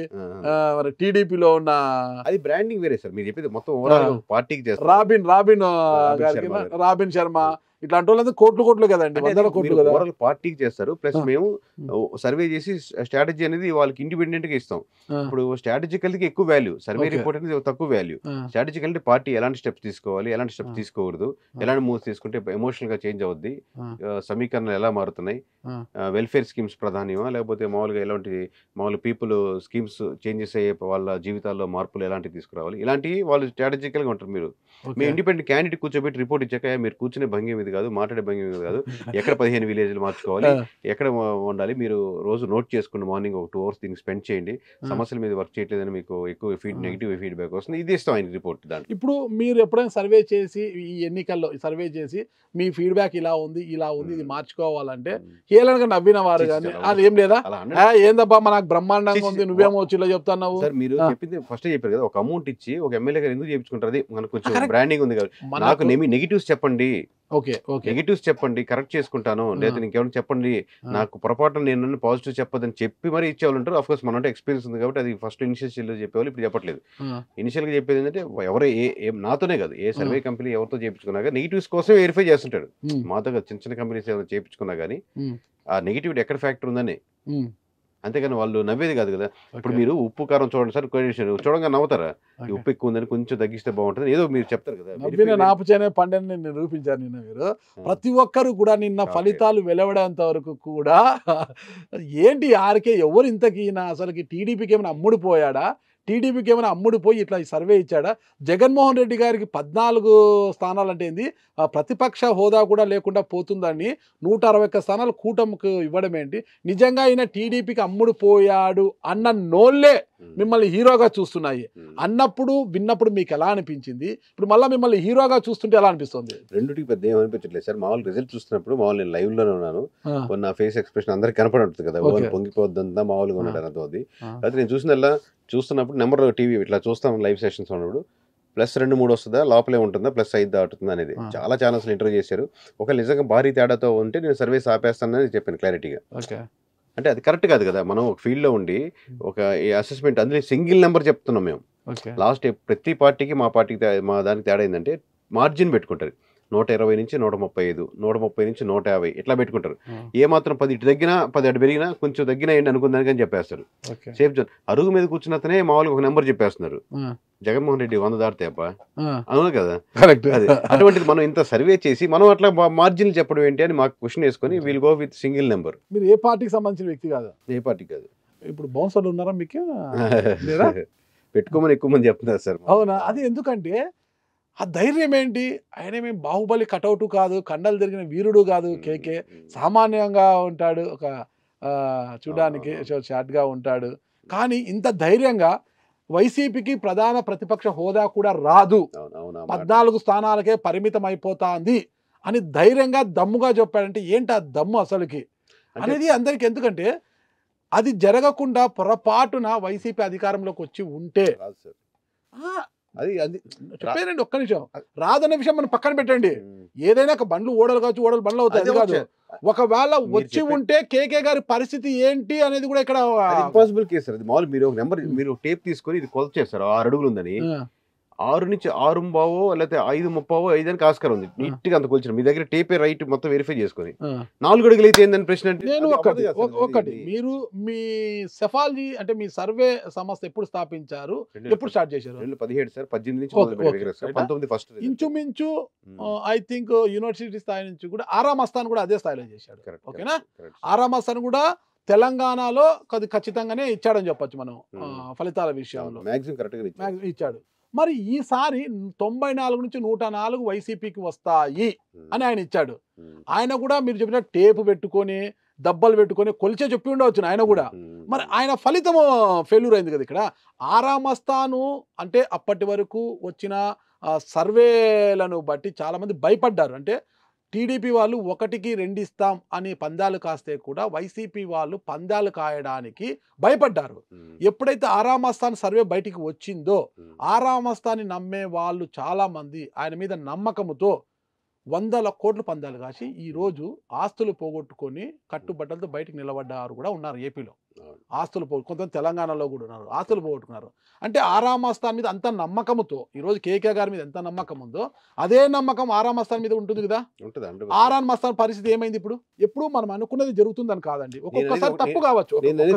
టీడీపీలో ఉన్న అది బ్రాండింగ్ వేరే సార్. మీరు చెప్పేది మొత్తం ఓవరాల్ పార్టీకి చేస్తారు. రాబిన్ శర్మ ఇట్లాంటి వాళ్ళంతా కోట్లు కదండి, 100 కోట్లు కదా. పార్టీకి చేస్తారు. ప్లస్ మేము సర్వే చేసి స్ట్రాటజీ అనేది వాళ్ళకి ఇండిపెండెంట్ గా ఇస్తాం. ఇప్పుడు స్ట్రాటజికల్ కి ఎక్కువ వాల్యూ, సర్వే రిపోర్ట్ అనేది తక్కువ వాల్యూ. స్ట్రాటజికల్ అంటే పార్టీ ఎలాంటి స్టెప్స్ తీసుకోవాలి, ఎలాంటి స్టెప్స్ తీసుకోకూడదు, ఎలాంటి మూవ్స్ తీసుకుంటే ఎమోషనల్ గా చేంజ్ అవుద్ది, సమీకరణలు ఎలా మారుతున్నాయి, వెల్ఫేర్ స్కీమ్స్ ప్రధానమా లేకపోతే మామూలుగా ఎలాంటి మామూలు పీపుల్ స్కీమ్స్ చేంజెస్ అయ్యే వాళ్ళ జీవితాల్లో మార్పులు ఎలాంటివి తీసుకురావాలి, ఇలాంటివి వాళ్ళు స్ట్రాటజికల్ గా ఉంటారు. మీరు మీ ఇండిపెండెంట్ క్యాండిడేట్ కూర్చోబెట్టి రిపోర్ట్ ఇచ్చాక మీరు కూర్చునే భంగి మీద కాదు, మాట్లాడే భంగి మీద కాదు, ఎక్కడ 15 విలేజ్లు మార్చుకోవాలి, ఎక్కడ ఉండాలి, మీరు రోజు నోట్ చేసుకోండి, మార్నింగ్ ఒక 2 hours దీనికి స్పెండ్ చేయండి, సమస్యల మీద వర్క్ చేయట్లేదని మీకు ఎక్కువ నెగిటివ్ ఫీడ్బ్యాక్ వస్తుంది, ఇది ఇస్తాం ఆయన రిపోర్ట్. దాంట్లో ఇప్పుడు మీరు ఎప్పుడైనా సర్వే చేసి ఈ ఎన్నికల్లో సర్వే చేసి మీ ఫీడ్బ్యాక్ ఇలా ఉంది ఇది మార్చుకోవాలంటే హేళనగా నవ్విన వారు కానీ అది ఏం లేదా, ఏందబ్బా మనకు బ్రహ్మాండంగా ఉంది నువ్వేమో వచ్చి ఇలా చెప్తున్నావు? సార్ మీరు చెప్పింది ఫస్ట్ చెప్పారు కదా, ఒక అమౌంట్ ఇచ్చి ఒక ఎమ్మెల్యే గారు ఎందుకు చేయించుకుంటారు, అది మనకు కొంచెం బ్రాండింగ్ ఉంది కదా, నాకు నెగిటివ్స్ చెప్పండి, నెగిటివ్స్ చెప్పండి, కరెక్ట్ చేసుకుంటాను, లేదా ఇంకేమైనా చెప్పండి, నాకు పొరపాటు నేను పాజిటివ్ చెప్పదని చెప్పి మరి ఇచ్చేవాళ్ళు ఉంటారు. ఆఫ్ కోర్స్ మన అంటే ఎక్స్పీరియన్స్ ఉంది కాబట్టి అది ఫస్ట్ ఇనిషియల్ చెప్పేవాళ్ళు, ఇప్పుడు చెప్పట్లేదు. ఇనిషియల్ గా చెప్పేది ఏంటంటే ఎవరు నాతోనే కాదు, ఏ సర్వే కంపెనీ ఎవరితో చేయించుకున్నా కానీ నెగిటివ్స్ కోసం వెరిఫై చేస్తుంటాడు. మాతో కాదు, చిన్న చిన్న కంపెనీస్ ఏమైనా చేయించుకున్నా కానీ ఆ నెగిటివిటీ ఎక్కడ ఫ్యాక్టర్ ఉందని, అంతేగాని వాళ్ళు నవ్వేది కాదు కదా. ఇప్పుడు మీరు ఉప్పు కారం చూడండి సార్, చూడంగా నవ్వుతారా, ఈ ఉప్పు ఎక్కువ ఉందని కొంచెం తగ్గిస్తే బాగుంటుంది ఏదో మీరు చెప్తారు కదా. నాపుచేనే పండుని నిరూపించారు నిన్న మీరు. ప్రతి ఒక్కరు కూడా నిన్న ఫలితాలు వెలువడేంత వరకు కూడా ఏంటి ఆర్కే ఎవరు ఇంతకీనా, అసలుకి టీడీపీకి ఏమైనా అమ్ముడు పోయాడా, టీడీపీకి ఏమైనా అమ్ముడు పోయి ఇట్లా సర్వే ఇచ్చాడా, జగన్మోహన్ రెడ్డి గారికి 14 స్థానాలు అంటే ఏంది, ప్రతిపక్ష హోదా కూడా లేకుండా పోతుందని 161 స్థానాలు కూటమికి ఇవ్వడం ఏంటి, నిజంగా ఆయన టీడీపీకి అమ్ముడు పోయాడు అన్న నోళ్ళే మిమ్మల్ని హీరోగా చూస్తున్నాయి అన్నప్పుడు విన్నప్పుడు మీకు ఎలా అనిపించింది, ఇప్పుడు మళ్ళీ మిమ్మల్ని హీరోగా చూస్తుంటే ఎలా అనిపిస్తుంది? రెండుకి పెద్ద ఏమనిపించట్లేదు సార్, మామూలు రిజల్ట్ చూస్తున్నప్పుడు మామూలు నేను లైవ్ లోనే ఉన్నాను, నా ఫేస్ ఎక్స్ప్రెషన్ అందరికి కనపడుతుంది కదా, పొంగిపోద్దంతా మామూలుగా ఉన్నాడు అర్థమవుతుంది. అయితే నేను చూస్తున్నప్పుడు నెంబర్ టీవీ ఇట్లా చూస్తాం లైవ్ సెషన్స్ ఉన్నప్పుడు +2-3 వస్తుందా, లోపలే ఉంటుందా, +5 దాటుతుందా అనేది చాలా ఛానల్స్ ఇంటర్వ్యూ చేశారు. ఒక నిజంగా భారీ తేడాతో ఉంటే నేను సర్వీస్ ఆపేస్తానని చెప్పాను క్లారిటీగా. అంటే అది కరెక్ట్ కాదు కదా, మనం ఒక ఫీల్డ్లో ఉండి ఒక అసెస్మెంట్ అందులో సింగిల్ నెంబర్ చెప్తున్నాం మేము. లాస్ట్ ప్రతి పార్టీకి మా దానికి తేడా ఏంటంటే మార్జిన్ పెట్టుకుంటారు, 120 నుంచి 135, 130 నుంచి 150 ఇట్లా పెట్టుకుంటారు. ఏ మాత్రం 10 ఇటు తగ్గినా 10 అటు పెరిగినా కొంచెం తగ్గినా ఏంటి అనుకుందానికి అని చెప్పేస్తారు. సేఫ్ జోన్ అరుగు మీద కూర్చున్నతనే మామూలుగా ఒక నెంబర్ చెప్పేస్తున్నారు. జగన్మోహన్ రెడ్డి 100 దాటితే అబ్బా అవును కదా, అదే అటువంటిది మనం ఇంత సర్వే చేసి మనం అట్లా మార్జిన్ చెప్పడం ఏంటి అని మాకు క్వశ్చన్ వేసుకొని we'll go with single number. మీరు ఏ పార్టీకి సంబంధించిన వ్యక్తి కాదు? ఏ పార్టీ కాదు. ఇప్పుడు బౌన్సర్లు ఉన్నారా మీకు? పెట్టుకోమని ఎక్కువ మంది చెప్తున్నారు సార్. అవునా? అది ఎందుకంటే ఆ ధైర్యం ఏంటి, ఆయన మేము బాహుబలి కటౌట్ కాదు, కండలు తిరిగిన వీరుడు కాదు, కేకే సామాన్యంగా ఉంటాడు, ఒక చూడడానికి షార్ట్గా ఉంటాడు, కానీ ఇంత ధైర్యంగా వైసీపీకి ప్రధాన ప్రతిపక్ష హోదా కూడా రాదు, 14 స్థానాలకే పరిమితం అయిపోతాంది అని ధైర్యంగా దమ్ముగా చెప్పాడంటే ఏంటి ఆ దమ్ము అసలుకి అనేది అందరికి. ఎందుకంటే అది జరగకుండా పొరపాటున వైసీపీ అధికారంలోకి వచ్చి ఉంటే చెప్పానండి, ఒక్క నిమిషం, రాదన్న విషయం మనం పక్కన పెట్టండి, ఏదైనా బండ్లు ఓడలు కావచ్చు, ఓడలు బండ్లు అవుతాయి, అది కాదు. ఒకవేళ వచ్చి ఉంటే కేకే గారి పరిస్థితి ఏంటి అనేది కూడా ఇక్కడ ఇంపాసిబుల్ కేసు. అది మామూలు మీరు ఒక నెంబర్ మీరు టేప్ తీసుకొని ఇది కొలత చేస్తారు 6 అడుగులు ఉందని, 6 నుంచి 6:15 లేకపోతే 5:30 5 ఆస్కారం ఉంది, నీట్ గా అంత కొలిచిన మీ దగ్గర టేపే రైట్ మొత్తం వెరిఫై చేసుకొని 4 అడుగులు అయితే ఏందని ప్రశ్న. నేను ఒకటి మీరు మీ సెఫాలజీ అంటే మీ సర్వే సంస్థ ఎప్పుడు స్థాపించారు, ఎప్పుడు స్టార్ట్ చేశారు? 2017 సార్, 18 నుంచి 19 ఫస్ట్ ఇంచుమించు ఐ థింక్ యూనివర్సిటీ స్థాయి నుంచి కూడా ఆరామ్ అస్థాన్ కూడా అదే స్థాయిలో చేశాడు. ఓకేనా? ఆరామ్ అస్థాన్ కూడా తెలంగాణలో ఖచ్చితంగానే ఇచ్చాడని చెప్పొచ్చు మనం ఫలితాల విషయంలో, ఇచ్చాడు. మరి ఈసారి 94 నుంచి 104 వైసీపీకి వస్తాయి అని ఆయన ఇచ్చాడు. ఆయన కూడా మీరు చెప్పిన టేపు పెట్టుకొని దబ్బలు పెట్టుకొని కొలిచే చెప్పి ఉండవచ్చు ఆయన కూడా. మరి ఆయన ఫలితం ఫెయిల్యూర్ అయింది కదా ఇక్కడ. ఆరామస్థాను అంటే అప్పటి వరకు వచ్చిన సర్వేలను బట్టి చాలామంది భయపడ్డారు. అంటే టీడీపీ వాళ్ళు 1కి 2 ఇస్తాం అని పందాలు కాస్తే కూడా వైసీపీ వాళ్ళు పందాలు కాయడానికి భయపడ్డారు. ఎప్పుడైతే ఆరామస్థాన్ సర్వే బయటికి వచ్చిందో ఆరామస్థాన్ని నమ్మే వాళ్ళు చాలామంది ఆయన మీద నమ్మకంతో 100 కోట్ల పందాలు కాసి ఈరోజు ఆస్తులు పోగొట్టుకొని కట్టుబట్టలతో బయటకు నిలబడ్డారు కూడా ఉన్నారు ఏపీలో. ఆస్తులు కొంతమంది తెలంగాణలో కూడా ఉన్నారు, ఆస్తులు పోగొట్టుకున్నారు. అంటే ఆరామస్థాన్ మీద అంత నమ్మకంతో ఈరోజు కేకే గారి మీద ఎంత నమ్మకం ఉందో అదే నమ్మకం ఆరామస్థాన్ మీద ఉంటుంది కదా. ఆరామస్థాన్ పరిస్థితి ఏమైంది ఇప్పుడు? ఎప్పుడు మనం అనుకున్నది జరుగుతుందని కాదండి, ఒక్కొక్కసారి తప్పు కావచ్చు.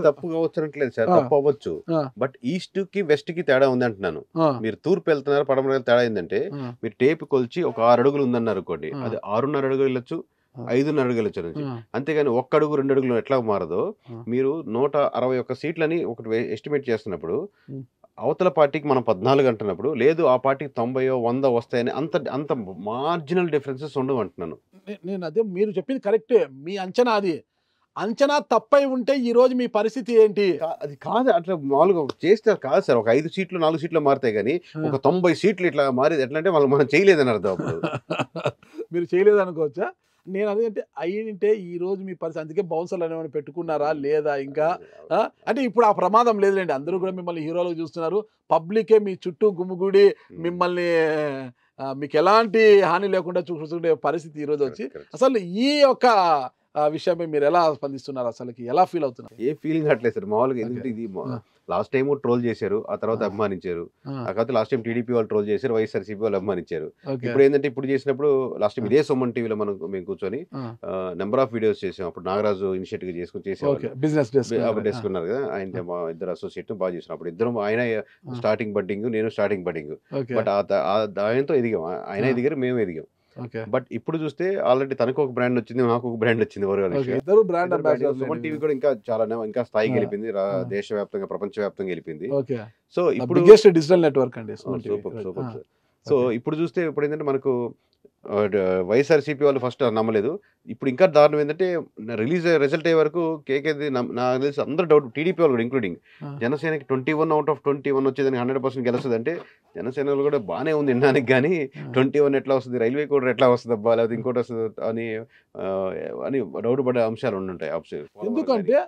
తప్పు కావచ్చు అనట్లేదు సార్, తప్పు అవ్వచ్చు. బట్ ఈస్ట్ కి వెస్ట్ కి తేడా ఉంది అంటున్నాను. మీరు తూర్పు వెళ్తున్నారు, పడమర తేడా ఏంటంటే మీరు టేపు కొలిచి ఒక 6 అడుగులు ఉందన్నారు అనుకోండి, అది 6.5 అడుగులు వెళ్ళొచ్చు, 5.5 అడుగులు వెళ్ళొచ్చు. అంతేగాని 1 అడుగు 2 అడుగులు ఎట్లా మారదో మీరు 161 సీట్లని ఒకటి ఎస్టిమేట్ చేస్తున్నప్పుడు అవతల పార్టీకి మనం 14 అంటున్నప్పుడు లేదు ఆ పార్టీకి 90 100 వస్తాయని అంత మార్జినల్ డిఫరెన్సెస్ ఉండవు అంటున్నాను. నేను అదే మీరు చెప్పింది కరెక్టే. మీ అంచనా అది. అంచనా తప్పై ఉంటే ఈ రోజు మీ పరిస్థితి ఏంటి? అది కాదు అట్లా మామూలుగా చేస్తే కాదు సార్. ఒక 5 సీట్లు 4 సీట్లు మారుతాయి కానీ ఒక 90 సీట్లు ఇట్లా మారేది ఎట్లా అంటే మనం చేయలేదని అర్థం అప్పుడు. మీరు చేయలేదు అనుకోవచ్చా? నేను అదేంటే అయ్యింటే ఈ రోజు మీ పరిస్థితి అందుకే బౌన్సర్లు అనేవాడిని పెట్టుకున్నారా లేదా ఇంకా? అంటే ఇప్పుడు ఆ ప్రమాదం లేదులేండి. అందరూ కూడా మిమ్మల్ని హీరోలుగా చూస్తున్నారు. పబ్లికే మీ చుట్టూ గుమిగూడి మిమ్మల్ని మీకు ఎలాంటి హాని లేకుండా చూసుకునే పరిస్థితి ఈ రోజు వచ్చి అసలు ఈ యొక్క విషయమే మీరు ఎలా స్పందిస్తున్నారు? అసలుకి ఎలా ఫీల్ అవుతున్నారు? ఏ ఫీలింగ్ అట్లేదు సార్ మామూలుగా. ఎందుకంటే ఇది లాస్ట్ టైం ట్రోల్ చేశారు, ఆ తర్వాత అభిమానించారు. ఆ తర్వాత లాస్ట్ టైం టీడీపీ వాళ్ళు ట్రోల్ చేశారు, వైఎస్ఆర్సీపీ వాళ్ళు అభిమానించారు. ఇప్పుడు ఏంటంటే ఇప్పుడు చేసినప్పుడు లాస్ట్ టైం ఇదే సుమన్ టీవీలో మేము కూర్చొని నెంబర్ ఆఫ్ వీడియోస్ చేసాం. అప్పుడు నాగరాజు ఇనిషియేటివ్ చేసేవాళ్ళు, బిజినెస్ డెస్క్ ఉన్నారు కదా, ఆయన మా ఇద్దరు అసోసియేట్ బాగా చేసిన. అప్పుడు ఇద్దరం ఆయన స్టార్టింగ్ బడ్డింగ్, నేను స్టార్టింగ్ బడ్డింగ్. బట్ ఆయనతో ఎదిగాం, ఆయన ఎదిగారు, మేము ఎదిగాం. బట్ ఇప్పుడు చూస్తే ఆల్రెడీ తనకు ఒక బ్రాండ్ వచ్చింది, నాకు ఒక బ్రాండ్ వచ్చింది. సుమన్ టీవీ కూడా ఇంకా చాలా ఇంకా స్థాయికి వెళ్ళింది, దేశవ్యాప్తంగా ప్రపంచవ్యాప్తంగా వెళ్ళింది. సో ఇప్పుడు డిజిటల్ నెట్వర్క్ అండి. సూపర్. సో ఇప్పుడు చూస్తే ఇప్పుడు ఏంటంటే మనకు వైఎస్ఆర్సీపీ వాళ్ళు ఫస్ట్ నమ్మలేదు. ఇప్పుడు ఇంకా దారుణం ఏంటంటే రిజల్ట్ అయ్యే వరకు కేకేది నాకు తెలిసి అందరూ డౌట్, టీడీపీ వాళ్ళు కూడా ఇంక్లూడింగ్. జనసేనకి 21 out of 21 వచ్చేదానికి 100% గెలుస్తుంది అంటే జనసేనలో కూడా బాగానే ఉంది వినడానికి, కానీ 21 ఎట్లా వస్తుంది, రైల్వే కోడ్ ఎట్లా వస్తుంది అబ్బా, లేకపోతే ఇంకోటి వస్తుంది అని డౌట్ పడే అంశాలు ఉండుంటాయి. ఎందుకంటే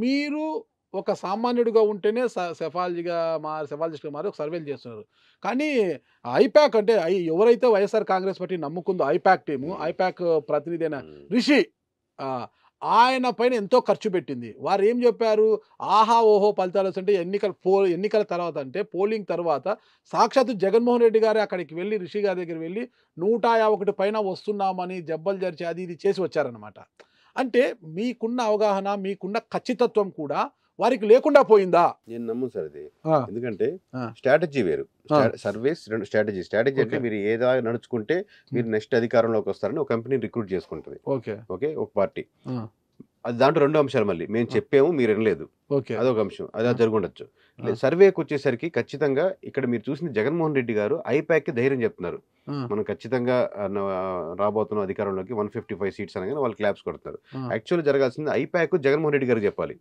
మీరు ఒక సామాన్యుడిగా ఉంటేనే సెఫాలజిస్ట్గా మారి ఒక సర్వేలు చేస్తున్నారు. కానీ ఐపాక్ అంటే ఎవరైతే వైఎస్ఆర్ కాంగ్రెస్ పార్టీ నమ్ముకుందో ఐపాక్ టీము, ఐపాక్ ప్రతినిధి అయిన రిషి ఆయన పైన ఎంతో ఖర్చు పెట్టింది. వారు ఏం చెప్పారు? ఆహా ఓహో ఫలితాలు వస్తుంటే ఎన్నికల తర్వాత అంటే పోలింగ్ తర్వాత సాక్షాత్తు జగన్మోహన్ రెడ్డి గారే అక్కడికి వెళ్ళి రిషి గారి దగ్గర వెళ్ళి 151 పైన వస్తున్నామని జబ్బలు జరిచి అది ఇది చేసి వచ్చారనమాట. అంటే మీకున్న అవగాహన, మీకున్న ఖచ్చితత్వం కూడా వారికి లేకుండా పోయిందా? నేను నమ్ము సార్ అది. ఎందుకంటే స్ట్రాటజీ వేరు, సర్వీస్ రెండు. స్ట్రాటజీ అంటే మీరు ఏదో నడుచుకుంటే మీరు నెక్స్ట్ అధికారంలోకి వస్తారని ఒక కంపెనీ రిక్రూట్ చేసుకుంటుంది. ఓకే, ఒక పార్టీ. అది దాంట్లో 2 అంశాలు. మళ్ళీ మేము చెప్పాము, మీరు వినలేదు, అదొక అంశం. అది జరుగుండొచ్చు. సర్వేకి వచ్చేసరికి ఖచ్చితంగా ఇక్కడ మీరు చూసిన జగన్మోహన్ రెడ్డి గారు ఐపాక్ కి ధైర్యం చెప్తున్నారు, మనం ఖచ్చితంగా రాబోతున్న అధికారంలోకి 155 సీట్స్ అనగానే వాళ్ళు క్లాప్స్ కొడుతున్నారు. యాక్చువల్ జరగాల్సింది ఐపాక్ జగన్మోహన్ రెడ్డి గారికి చెప్పాలి.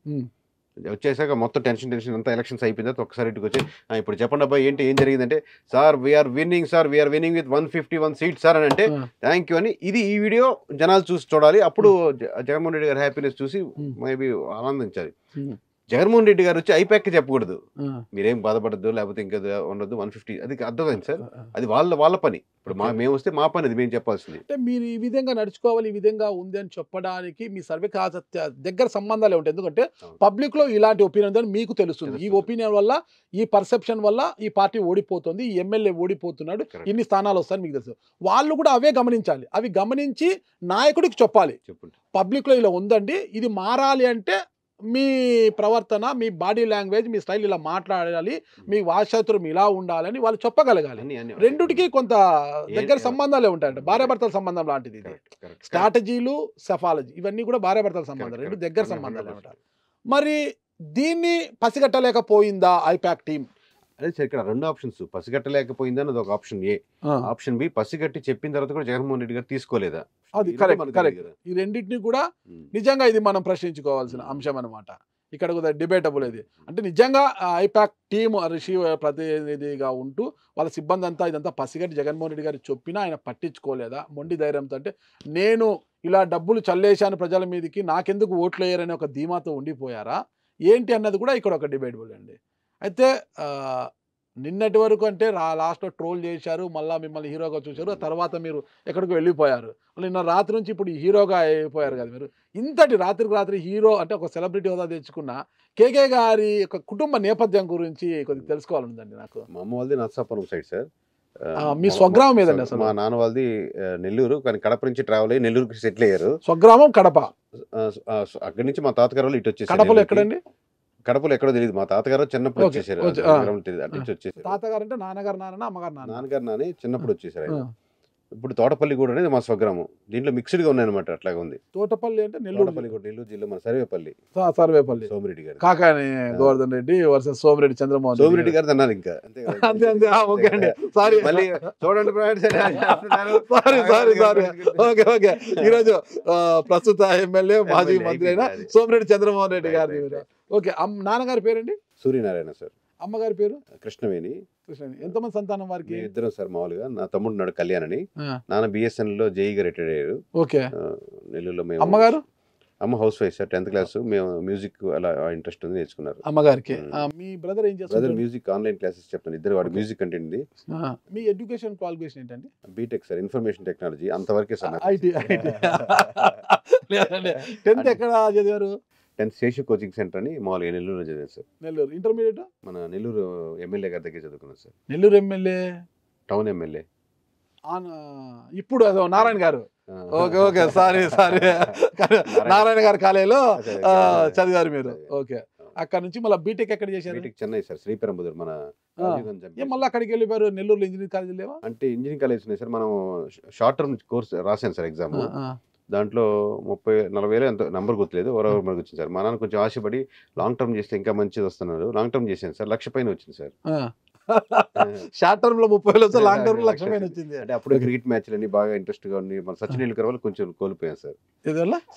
వచ్చేసాక మొత్తం టెన్షన్ అంతా ఎలక్షన్స్ అయిపోయిన తర్వాత ఒకసారి ఇంటికి వచ్చి ఇప్పుడు చెప్పండి అబ్బాయి ఏం జరిగిందంటే, sir we're winning with 151 seats sir అని అంటే థ్యాంక్ యూ అని. ఈ వీడియో జనాలు చూడాలి. అప్పుడు జగన్మోహన్ రెడ్డి గారి హ్యాపీనెస్ చూసి మేబీ ఆనందించాలి. జగన్మోహన్ రెడ్డి గారు వచ్చి ఐపాక్ చెప్పకూడదు, మీరేం బాధపడద్దు లేకపోతే ఇంకా ఉండదు 150. అది అర్థమైంది సార్, అది వాళ్ళ పని. ఇప్పుడు మేము వస్తే మా పని, అది మేము చెప్పాల్సింది. అంటే మీరు ఈ విధంగా నడుచుకోవాలి, ఈ విధంగా ఉంది అని చెప్పడానికి మీ సర్వే దగ్గర సంబంధాలే ఉంటాయి. ఎందుకంటే పబ్లిక్ లో ఇలాంటి ఒపీనియన్ ఉందని మీకు తెలుస్తుంది. ఈ ఒపీనియన్ వల్ల, ఈ పర్సెప్షన్ వల్ల ఈ పార్టీ ఓడిపోతుంది, ఈ ఎమ్మెల్యే ఓడిపోతున్నాడు, ఇన్ని స్థానాలు వస్తాయని మీకు తెలుసు. వాళ్ళు కూడా అవే గమనించాలి. అవి గమనించి నాయకుడికి చెప్పాలి, పబ్లిక్ లో ఇలా ఉందండి, ఇది మారాలి అంటే మీ ప్రవర్తన, మీ బాడీ లాంగ్వేజ్, మీ స్టైల్ ఇలా మాట్లాడాలి, మీ వాక్చాతుర్యం ఇలా ఉండాలని వాళ్ళు చెప్పగలగాలి. రెండుటికి కొంత దగ్గర సంబంధాలే ఉంటాయంట, భార్యాభర్తల సంబంధం లాంటిది ఇది. స్ట్రాటజీలు, సెఫాలజీ ఇవన్నీ కూడా భార్యాభర్తల సంబంధం, రెండు దగ్గర సంబంధాలు అనమాట. మరి దీన్ని పసిగట్టలేకపోయిందా ఐపాక్ టీం? అదే సార్, ఇక్కడ 2 ఆప్షన్స్. పసిగట్టలేకపోయిందా అన్నది ఒక ఆప్షన్ ఏ. ఆప్షన్ బి, పసిగట్టి చెప్పిన తర్వాత కూడా జగన్మోహన్ రెడ్డి గారు తీసుకోలేదా? అది కరెక్ట్. ఈ రెండింటిని కూడా నిజంగా ఇది మనం ప్రశ్నించుకోవాల్సిన అంశం అనమాట. ఇక్కడ కూడా డిబేటబుల్ ఇది. అంటే నిజంగా ఐపాక్ టీమ్ రిషి ప్రతినిధిగా ఉంటూ వాళ్ళ సిబ్బంది అంతా ఇదంతా పసిగట్టి జగన్మోహన్ రెడ్డి గారు చెప్పినా ఆయన పట్టించుకోలేదా? మొండి ధైర్యంతో, అంటే నేను ఇలా డబ్బులు చల్లేశాను ప్రజల మీదకి, నాకెందుకు ఓట్లు వేయరని ఒక ధీమాతో ఉండిపోయారా ఏంటి అన్నది కూడా ఇక్కడ ఒక డిబేటబుల్ అండి. అయితే నిన్నటి వరకు అంటే లాస్ట్లో ట్రోల్ చేశారు, మళ్ళీ మిమ్మల్ని హీరోగా చూశారు, ఆ తర్వాత మీరు ఎక్కడికి వెళ్ళిపోయారు. నిన్న రాత్రి నుంచి ఇప్పుడు హీరోగా అయిపోయారు కదా మీరు. ఇంతటి రాత్రికి రాత్రి హీరో అంటే ఒక సెలబ్రిటీ హోదా తెచ్చుకున్న కేకే గారి యొక్క కుటుంబ నేపథ్యం గురించి కొద్దిగా తెలుసుకోవాలండి నాకు. మా అమ్మ వాళ్ళది నర్సాపురం సైడ్ సార్. మీ స్వగ్రామం ఏదండి అసలు? మా నాన్న వాళ్ళది నెల్లూరు, కానీ కడప నుంచి ట్రావెల్ అయ్యి నెల్లూరుకి సెటిల్ అయ్యారు. స్వగ్రామం కడప. అక్కడి నుంచి మా తాతగారు వాళ్ళు ఇటు వచ్చేసారు. కడపలో ఎక్కడండి? కడపలో ఎక్కడో తెలియదు, మా తాతగారు చిన్నప్పుడు వచ్చేసారు. అటు నుంచి వచ్చేసారు. తాతగారు అంటే నాన్నగారు నాన్న, అమ్మగారు నాన్న. నాన్నగారు నాని చిన్నప్పుడు వచ్చేసారు. ఇప్పుడు తోటపల్లి కూడా అనేది మా స్వగ్రామం. దీంట్లో మిక్స్డ్గా ఉన్నాయన్నమాట. అట్లాగా ఉంది. తోటపల్లి అంటే నెల్లూరు తోటపల్లి కూడా నెల్లూరు జిల్లా మన సర్వేపల్లి. సర్వేపల్లి సోమిరెడ్డి గారు. కాకాని గోవర్ధన్ రెడ్డి వర్సెస్ సోమిరెడ్డి చంద్రమోహన్ సోమిరెడ్డి గారు అన్నారు ఇంకా. అంతే అంతే. ఓకే అండి, సారీ. మళ్ళీ చూడండి సారీ. Okay okay. ఈరోజు ప్రస్తుత ఎమ్మెల్యే మాజీ మంత్రి అయిన సోమిరెడ్డి చంద్రమోహన్ రెడ్డి గారి. ఓకే. నాన్నగారి పేరండి? సూర్యనారాయణ సార్. అమ్మగారి పేరు? కృష్ణవేణి. ఎంతమంది సంతానం వారికి? ఇద్దరం సార్. మామూలుగా నా తమ్ముడు నాడు కళ్యాణ్ అని. నాన్న BSNL లో జేఈగా రిటైర్డ్ అయ్యారు. ఓకే. నెల్లూరులో. అమ్మగారు? అమ్మ house wife sir. 10th class. మేము మ్యూజిక్ అలా ఇంట్రెస్ట్ ఉంది, నేర్చుకున్నారు. అమ్మగారికి. మీ బ్రదర్ ఏం చేస్తారు? బ్రదర్ మ్యూజిక్ ఆన్లైన్ క్లాసెస్ చెప్తాను. ఇద్దరు వాడు మ్యూజిక్ కంటెంట్ ఉంది. మీ ఎడ్యుకేషన్ క్వాలిఫికేషన్ ఏంటండి? BTech sir, information technology. అంతవరకే సార్. ఐటీ. 10th ఎక్కడ చదివారు? 10th శేషు కోచింగ్ సెంటర్ అని మామూలుగా నెల్లూరులో చదివాను సార్. నెల్లూరు. ఇంటర్మీడియట్ మన నెల్లూరు ఎమ్మెల్యే గారి దగ్గర చదువుకున్నాను sir. Nellore MLA? Town MLA ఇప్పుడు అదో నారాయణ గారు. Okay okay. సారీ. నారాయణ గారి కాలేజీలో చదివారు మీరు. ఓకే. అక్కడ నుంచి మళ్ళీ బీటెక్ ఎక్కడ చేశారు? BTech Chennai sir, Sriperumbudur. మన మళ్ళీ అక్కడికి వెళ్ళిపోయారు. నెల్లూరులో ఇంజనీరింగ్ కాలేజ్ లేవా? అంటే ఇంజనీరింగ్ కాలేజ్ ఉన్నాయి సార్. మనం షార్ట్ టర్మ్ కోర్స్ రాశాను సార్ ఎగ్జామ్. దాంట్లో 30-40 ఎంత నంబర్ గుర్తులేదు, ఓవరాల్ మనకు వచ్చింది సార్. మా నాన్న కొంచెం ఆశపడి లాంగ్ టర్మ్ చేస్తే ఇంకా మంచిది వస్తున్నారు. లాంగ్ టర్మ్ చేశాను సార్. 1,00,000 పైన వచ్చింది సార్. షార్ట్ టర్మ్ లో 30,000 వస్తే లాంగ్ టర్మ్ లో 1,00,000 పైన వచ్చింది. అంటే అప్పుడు క్రికెట్ మ్యాచ్లు అన్ని బాగా ఇంట్రెస్ట్ గా ఉంది. మన సచిన్ టెండూల్కర్ వల్ల కొంచెం కోల్పోయాను సార్.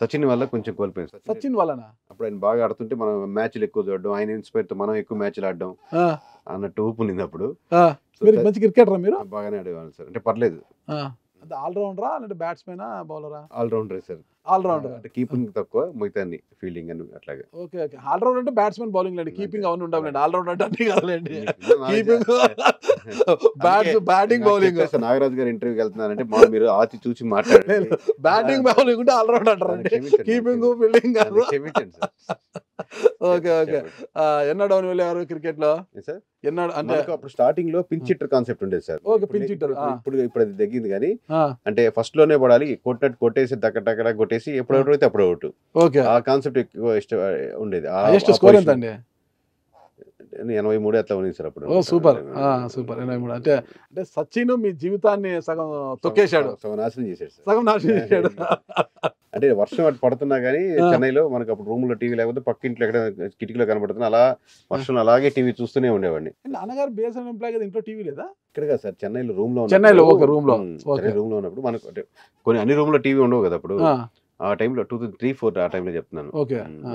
సచిన్ వల్ల కొంచెం కోల్పోయాను. సచిన్ వలన అప్పుడు ఆయన బాగా ఆడుతుంటే మనం మ్యాచ్లు ఎక్కువ చూడడం, ఆయన ఇన్స్పైర్ తో మనం ఎక్కువ మ్యాచ్లు ఆడడం అన్నట్టు ఊపు ఉంది అప్పుడు. మంచి క్రికెటర్ మీరు? బాగానే ఆడేవాళ్ళు సార్. అంటే పర్లేదు. ఆల్రౌండరా అంటే బ్యాట్స్మెన్ బౌలరా? All-rounder sir. ఆల్రౌండర్. అంటే కీపింగ్ తక్కువ, మిగతా ఫీల్డింగ్ అని అట్లాగే. Okay okay. ఆల్రౌండర్ అంటే బ్యాట్స్మెన్ బౌలింగ్ లేండి, కీపింగ్ అవన్నీ ఉండాలండి. ఆల్రౌండర్ అంటే అన్ని కాదులేండి. Keeping, batting, bowling. నాగరాజు గారు ఇంటర్వ్యూకి వెళ్తున్నారంటే మీరు ఆచి చూసి మాట్లాడండి. బ్యాటింగ్ బౌలింగ్ ఉంటే ఆల్రౌండర్ అంటారండి, కీపింగ్ ఫీల్డింగ్ కాదు. Okay okay. ఎన్నో డౌన్ వెళ్ళేవారు క్రికెట్ లో? అంటే అప్పుడు స్టార్టింగ్ లో పిన్ చిట్టర్ కాన్సెప్ట్ ఉండేది సార్. పిన్ చిట్టర్ ఇప్పుడు అది తగ్గింది కానీ, అంటే ఫస్ట్ లోనే పడాలి, కొట్టేసి దక్కడక్కడ కొట్టేసి ఎప్పుడైతే అప్పుడు అవుట్. ఆ కాన్సెప్ట్ ఎక్కువ ఇష్టం ఉండేది. స్కోర్ ఎంత అండి? 83 అట్లా ఉంది సార్ అప్పుడు. Super super. 83 అంటే సచిన్ మీ జీవితాన్ని సగం తొక్కేశాడు, సగం నాశనం చేశాడు. సగం నాశనం చేశాడు. అంటే వర్షం అటు పడుతున్నా కానీ చెన్నైలో మనకు అప్పుడు రూమ్ లో టీవీ లేకపోతే పక్కింట్లో ఎక్కడ కిటికీలో కనబడుతున్నా అలా వర్షంలో అలాగే టీవీ చూస్తూనే ఉండేవాడిని. నాన్నగారు BSNL ఎంప్లాయ్ కదా, ఇంట్లో టీవీ లేదా? ఇక్కడ కదా సార్, చెన్నైలో రూమ్ లో. చెన్నైలో రూమ్ లో ఉన్నప్పుడు మనకు అంటే కొన్ని అన్ని రూమ్ లో టీవీ ఉండవు కదా అప్పుడు. ఆ టైంలో 2003-04 ఆ టైంలో చెప్తున్నాను.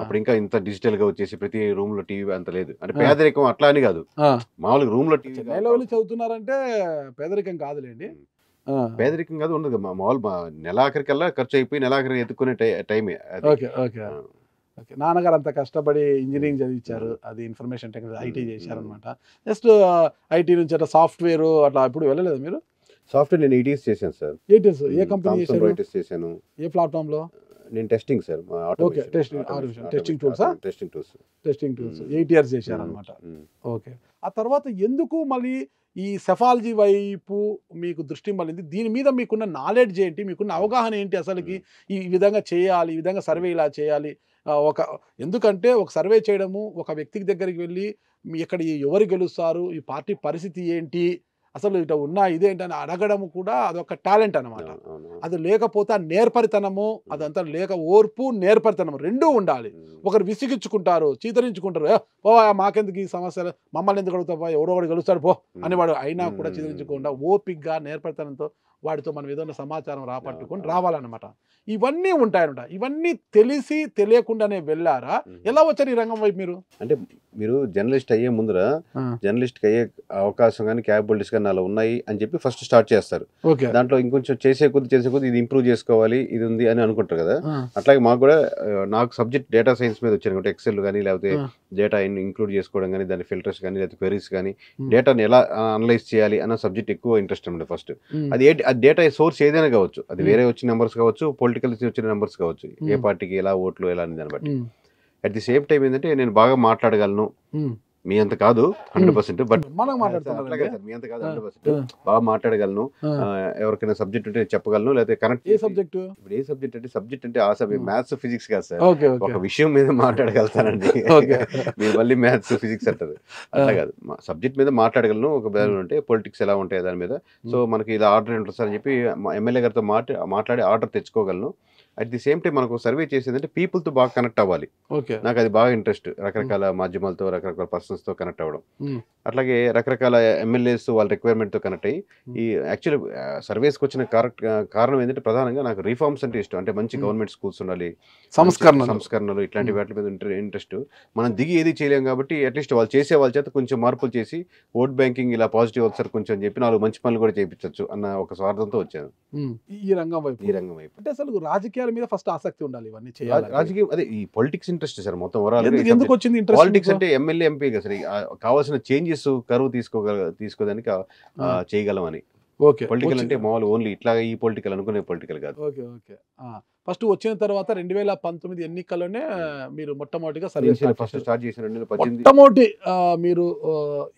అప్పుడు ఇంకా ఇంత డిజిటల్ గా వచ్చేసి ప్రతి రూమ్ లో టీవీ అంత లేదు. అంటే పేదరికం అట్లా అని కాదు, మామూలుగా రూమ్ లో టీవీ. చెన్నైలో వెళ్ళి చదువుతున్నారంటే పేదరికం కాదులేండి. పేదరికం కాదు, ఉండదు. మామూలు నెలాఖరికల్లా ఖర్చు అయిపోయి నెలాఖరి ఎత్తుకునే టైమే. Okay okay okay. నాన్నగారు అంత కష్టపడి ఇంజనీరింగ్ చదివించారు, అది ఇన్ఫర్మేషన్ టెక్నాలజీ ఐటీ చేశారనమాట. జస్ట్ ఐటీ నుంచి అట్లా సాఫ్ట్వేర్ అట్లా ఇప్పుడు వెళ్ళలేదు మీరు? సాఫ్ట్వేర్ నేను 8 years చేశాను సార్. 8 years. ఏ కంపెనీ చేశాను? ఏ ప్లాట్ఫామ్ లో? నేను testing sir. Okay. Testing tools 8 years చేశారనమాట. ఓకే. ఆ తర్వాత ఎందుకు మళ్ళీ ఈ సెఫాలజీ వైపు మీకు దృష్టి మళ్ళింది? దీని మీద మీకున్న నాలెడ్జ్ ఏంటి, మీకున్న అవగాహన ఏంటి? అసలుకి ఈ విధంగా చేయాలి, ఈ విధంగా సర్వే ఇలా చేయాలి. ఎందుకంటే ఒక సర్వే చేయడము, ఒక వ్యక్తికి దగ్గరికి వెళ్ళి ఇక్కడ ఎవరు గెలుస్తారు, ఈ పార్టీ పరిస్థితి ఏంటి, అసలు ఇట ఉన్నా ఇదేంటని అడగడం కూడా అదొక టాలెంట్ అనమాట. అది లేకపోతే ఆ నేర్పరితనము అదంతా లేక, ఓర్పు నేర్పరితనము రెండూ ఉండాలి. ఒకరు విసిగించుకుంటారు, చీతరించుకుంటారు, ఓ మాకెందుకు ఈ సమస్యలు, మమ్మల్ని ఎందుకు అడుగుతావా, ఎవరో ఒకటి గెలుస్తాడు పో అనేవాడు. అయినా కూడా చీతరించకుండా ఓపికగా నేర్పరితనంతో వాడితో మనం ఏదైనా సమాచారం రాపట్టుకొని రావాలన్నమాట. ఇవన్నీ ఉంటాయన్నమాట. ఇవన్నీ తెలిసి తెలియకుండానే వెళ్ళారా? ఎలా వచ్చారు ఈ రంగం వైపు మీరు? అంటే మీరు జర్నలిస్ట్ అయ్యే ముందర జర్నలిస్ట్ అయ్యే అవకాశం కానీ క్యాపబిలిటీస్ కానీ అలా ఉన్నాయి అని చెప్పి ఫస్ట్ స్టార్ట్ చేస్తారు. దాంట్లో ఇంకొంచెం చేసే కొద్ది ఇది ఇంప్రూవ్ చేసుకోవాలి, ఇది ఉంది అని అనుకుంటారు కదా. అట్లాగే మాకు కూడా, నాకు సబ్జెక్ట్ డేటా సైన్స్ మీద వచ్చాను. ఎక్సెల్ కానీ లేకపోతే డేటా ఇంక్లూడ్ చేసుకోవడం కానీ, దాని ఫిల్టర్స్ కానీ లేకపోతే క్వెరీస్ కానీ, డేటాని ఎలా అనలైజ్ చేయాలి అన్న సబ్జెక్ట్ ఎక్కువ ఇంట్రెస్ట్ అనమాట ఫస్ట్. అది డేటా సోర్స్ ఏదైనా కావచ్చు, అది వేరే వచ్చిన నెంబర్స్ కావచ్చు, పొలిటికల్ వచ్చిన నెంబర్స్ కావచ్చు, ఏ పార్టీకి ఎలా ఓట్లు ఎలా అని దాన్ని బట్టి. అట్ ది సేమ్ టైం ఏంటంటే నేను బాగా మాట్లాడగలను, మీ అంత కాదు 100%, బట్ మనం అట్లాగే సార్ మీ అంత కాదు 100%. ఆ. బాగా మాట్లాడగలను, ఎవరికైనా సబ్జెక్ట్ ఉంటే చెప్పగలను, లేకపోతే కనెక్ట్ ఏ సబ్జెక్ట్? ఇప్పుడు ఏ సబ్జెక్ట్ అంటే ఆ సబ్జెక్ట్ మ్యాథ్స్ ఫిజిక్స్ కాదు సార్, ఓకే ఓకే ఒక విషయం మీద మాట్లాడగలుగుతానండి. ఓకే. మీరు మళ్ళీ మ్యాథ్స్ ఫిజిక్స్ అంటారు, అట్లా కాదు. సబ్జెక్ట్ మీద మాట్లాడగలను, ఒక బ్యాలెన్స్ ఉంటే పొలిటిక్స్ ఎలా ఉంటాయి దాని మీద. సో మనకి ఇలా ఆర్డర్ ఉంటుంది సార్ అని చెప్పి ఎమ్మెల్యే గారితో మాట్లాడి ఆర్డర్ తెచ్చుకోగలను. అట్ ది సేమ్ టైం మనకు సర్వే చేసేదంటే పీపుల్తో బాగా కనెక్ట్ అవ్వాలి. ఓకే. నాకు అది బాగా ఇంట్రెస్ట్, రకరకాల మాధ్యమాలతో రకరకాల పర్సన్స్తో కనెక్ట్ అవ్వడం. మ్మ్. అట్లాగే రకరకాల ఎమ్మెల్యేస్ వాళ్ళ రిక్వైర్మెంట్తో కనెక్ట్ అయ్యి ఈ యాక్చువల్లీ సర్వేస్కి వచ్చిన కారణం ఏంటంటే ప్రధానంగా నాకు రిఫార్మ్స్ అంటే ఇష్టం. అంటే మంచి గవర్నమెంట్ స్కూల్స్ ఉండాలి, సంస్కరణలు ఇట్లాంటి వాటి మీద ఇంట్రెస్ట్. మనం దిగి ఏది చేయలేం కాబట్టి అట్లీస్ట్ వాళ్ళు చేసే వాళ్ళ చేత కొంచెం మార్పులు చేసి ఓట్ బ్యాంకింగ్ ఇలా పాజిటివ్ అవుతారు కొంచెం అని చెప్పి 4 మంచి పనులు కూడా చేయించవచ్చు అన్న ఒక స్వార్థంతో వచ్చాను ఈ రంగం వైపు. అంటే అసలు రాజకీయాల మీద ఫస్ట్ ఆసక్తి ఉండాలి, ఇవన్నీ చేయాలి. రాజకీయం అదే ఈ పొలిటిక్స్ ఇంట్రెస్ట్ సార్ మొత్తం ఓవరాల్. ఎందుకు వచ్చింది ఇంట్రెస్ట్? పాలిటిక్స్ అంటే ఎమ్మెల్యే ఎంపీ కదా సార్, కావాల్సిన చేంజెస్ కరువు తీసుకోదానికి చేయగలం అని. ఓకే. పొలిటికల్ అంటే మామూలు ఓన్లీ ఇట్లా ఈ పొలిటికల్ అనుకునే పొలిటికల్ కాదు. Okay okay. ఫస్ట్ వచ్చిన తర్వాత 2019 ఎన్నికల్లోనే మీరు మొట్టమొదటిగా సర్వే ఫస్ట్ స్టార్ట్ చేసిన 2018 మొట్టమొదటి మీరు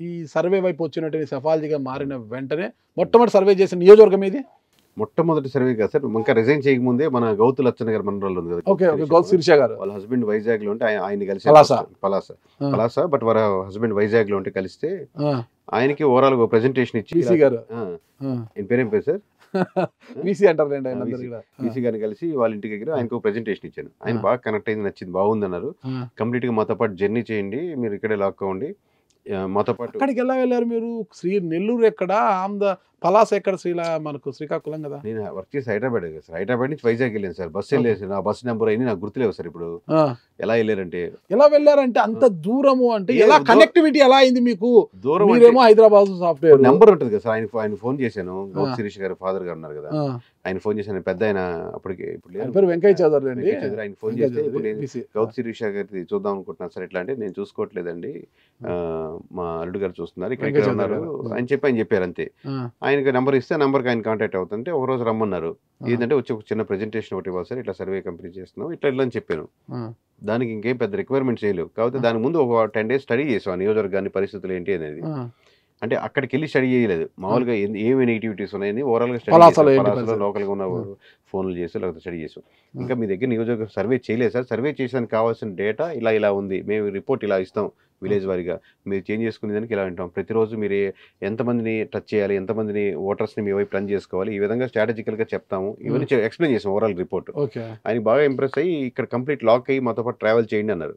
ఈ సర్వే వైపు వచ్చినట్టు సెఫాలజీగా మారిన వెంటనే మొట్టమొదటి సర్వే చేసిన నియోజకవర్గం ఇది? మొట్టమొదటి సర్వే కాదు సార్, ఇంకా రిజైన్ చేయకముందే మన గౌతు లచ్చన్న గారు మనరాలు ఉంది కదా. Okay okay. గౌతు శిరీష గారు వాళ్ళ హస్బెండ్ వైజాగ్ లో ఉంటే ఆయన కలిసి పలాస బట్ వాళ్ళ హస్బెండ్ వైజాగ్ లో ఉంటే కలిస్తే ఆయనకి ఓవరాల్ ప్రెజెంటేషన్ ఇచ్చి గారు పేరేం పేరు సార్ వీసీ అంటారు. వీసీ గారిని కలిసి వాళ్ళ ఇంటికి దగ్గర ఆయనకు ప్రెజెంటేషన్ ఇచ్చాను. ఆయన బాగా కనెక్ట్ అయింది, నచ్చింది, బాగుంది అన్నారు. కంప్లీట్ గా మాతో పాటు జర్నీ చేయండి, మీరు ఇక్కడే లాక్ అవ్వండి మాతో పాటు. అక్కడికి ఎలా వెళ్ళారు మీరు? నెల్లూరు ఎక్కడ, పలాస ఎక్కడ? మనకు శ్రీకాకుళం కదా. నేను వర్క్ చేసి హైదరాబాద్ కదా సార్, హైదరాబాద్ నుంచి వైజాగ్ వెళ్ళాను సార్. బస్సు వెళ్ళేసి నా బస్ నెంబర్ అయినా నాకు గుర్తులేవు సార్ ఇప్పుడు. ఎలా వెళ్ళారంటే అంత దూరము అంటే ఎలా కనెక్టివిటీ ఎలా అయింది మీకు? దూరం మీరేమో హైదరాబాద్ సాఫ్ట్వేర్ నెంబర్ ఉంటుంది కదా సార్. ఆయన ఫోన్ చేశాను, గౌతు శిరీష్ గారు ఫాదర్ గారు ఉన్నారు కదా, ఆయన ఫోన్ చేశాను. పెద్ద ఆయన అప్పటికి ఇప్పుడు వెంకయ్య చౌదరి అండి. ఆయన ఫోన్ చేస్తే ఇప్పుడు నేను గౌతు శిరీష్ గారి చూద్దాం అనుకుంటున్నాను సార్. ఎట్లా అంటే నేను చూసుకోవట్లేదండి, మా అల్లుడు గారు చూస్తున్నారు, ఇక్కడ ఉన్నారు అని చెప్పి ఆయన చెప్పారు అంతే. ఆయనకి నెంబర్ ఇస్తే నెంబర్కి ఆయన కాంటాక్ట్ అవుతుంటే ఒక రోజు రమ్మన్నారు. ఏంటంటే వచ్చి ఒక చిన్న ప్రెజెంటేషన్ ఒకటి ఇవ్వాలి సార్, ఇట్లా సర్వే కంప్లీట్ చేస్తున్నాం ఇట్లా అని చెప్పాను. దానికి ఇంకేం పెద్ద రిక్వైర్మెంట్ చేయలేవు కాబట్టి దాని ముందు ఒక 10 days స్టడీ చేసాం నియోజకవర్గాన్ని పరిస్థితులు ఏంటి అనేది. అంటే అక్కడికి వెళ్ళి స్టడీ చేయలేదు, మామూలుగా ఏమి నెగిటివిటీస్ ఉన్నాయని ఓవరాల్గా స్టడీ లోకల్గా ఉన్న ఫోన్లు చేసి లేకపోతే స్టడీ చేసాం. ఇంకా మీ దగ్గర నియోజకవర్గం సర్వే చేయలేదు సార్, సర్వే చేసానికి కావాల్సిన డేటా ఇలా ఉంది, మేము రిపోర్ట్ ఇలా ఇస్తాం విలేజ్ వారీగా, మీరు చేంజ్ చేసుకునే దానికి ఇలా వింటాం, ప్రతిరోజు మీరు ఎంతమందిని టచ్ చేయాలి, ఎంతమందిని ఓటర్స్ని మీ వైపు ప్లాన్ చేసుకోవాలి, ఈ విధంగా స్ట్రాటజికల్గా చెప్తాము, ఇవన్నీ ఎక్స్ప్లెయిన్ చేసాం ఓవరాల్ రిపోర్ట్. ఆయనకి బాగా ఇంప్రెస్ అయ్యి ఇక్కడ కంప్లీట్ లాక్ అయ్యి మాతో పాటు ట్రావెల్ చేయండి అన్నారు.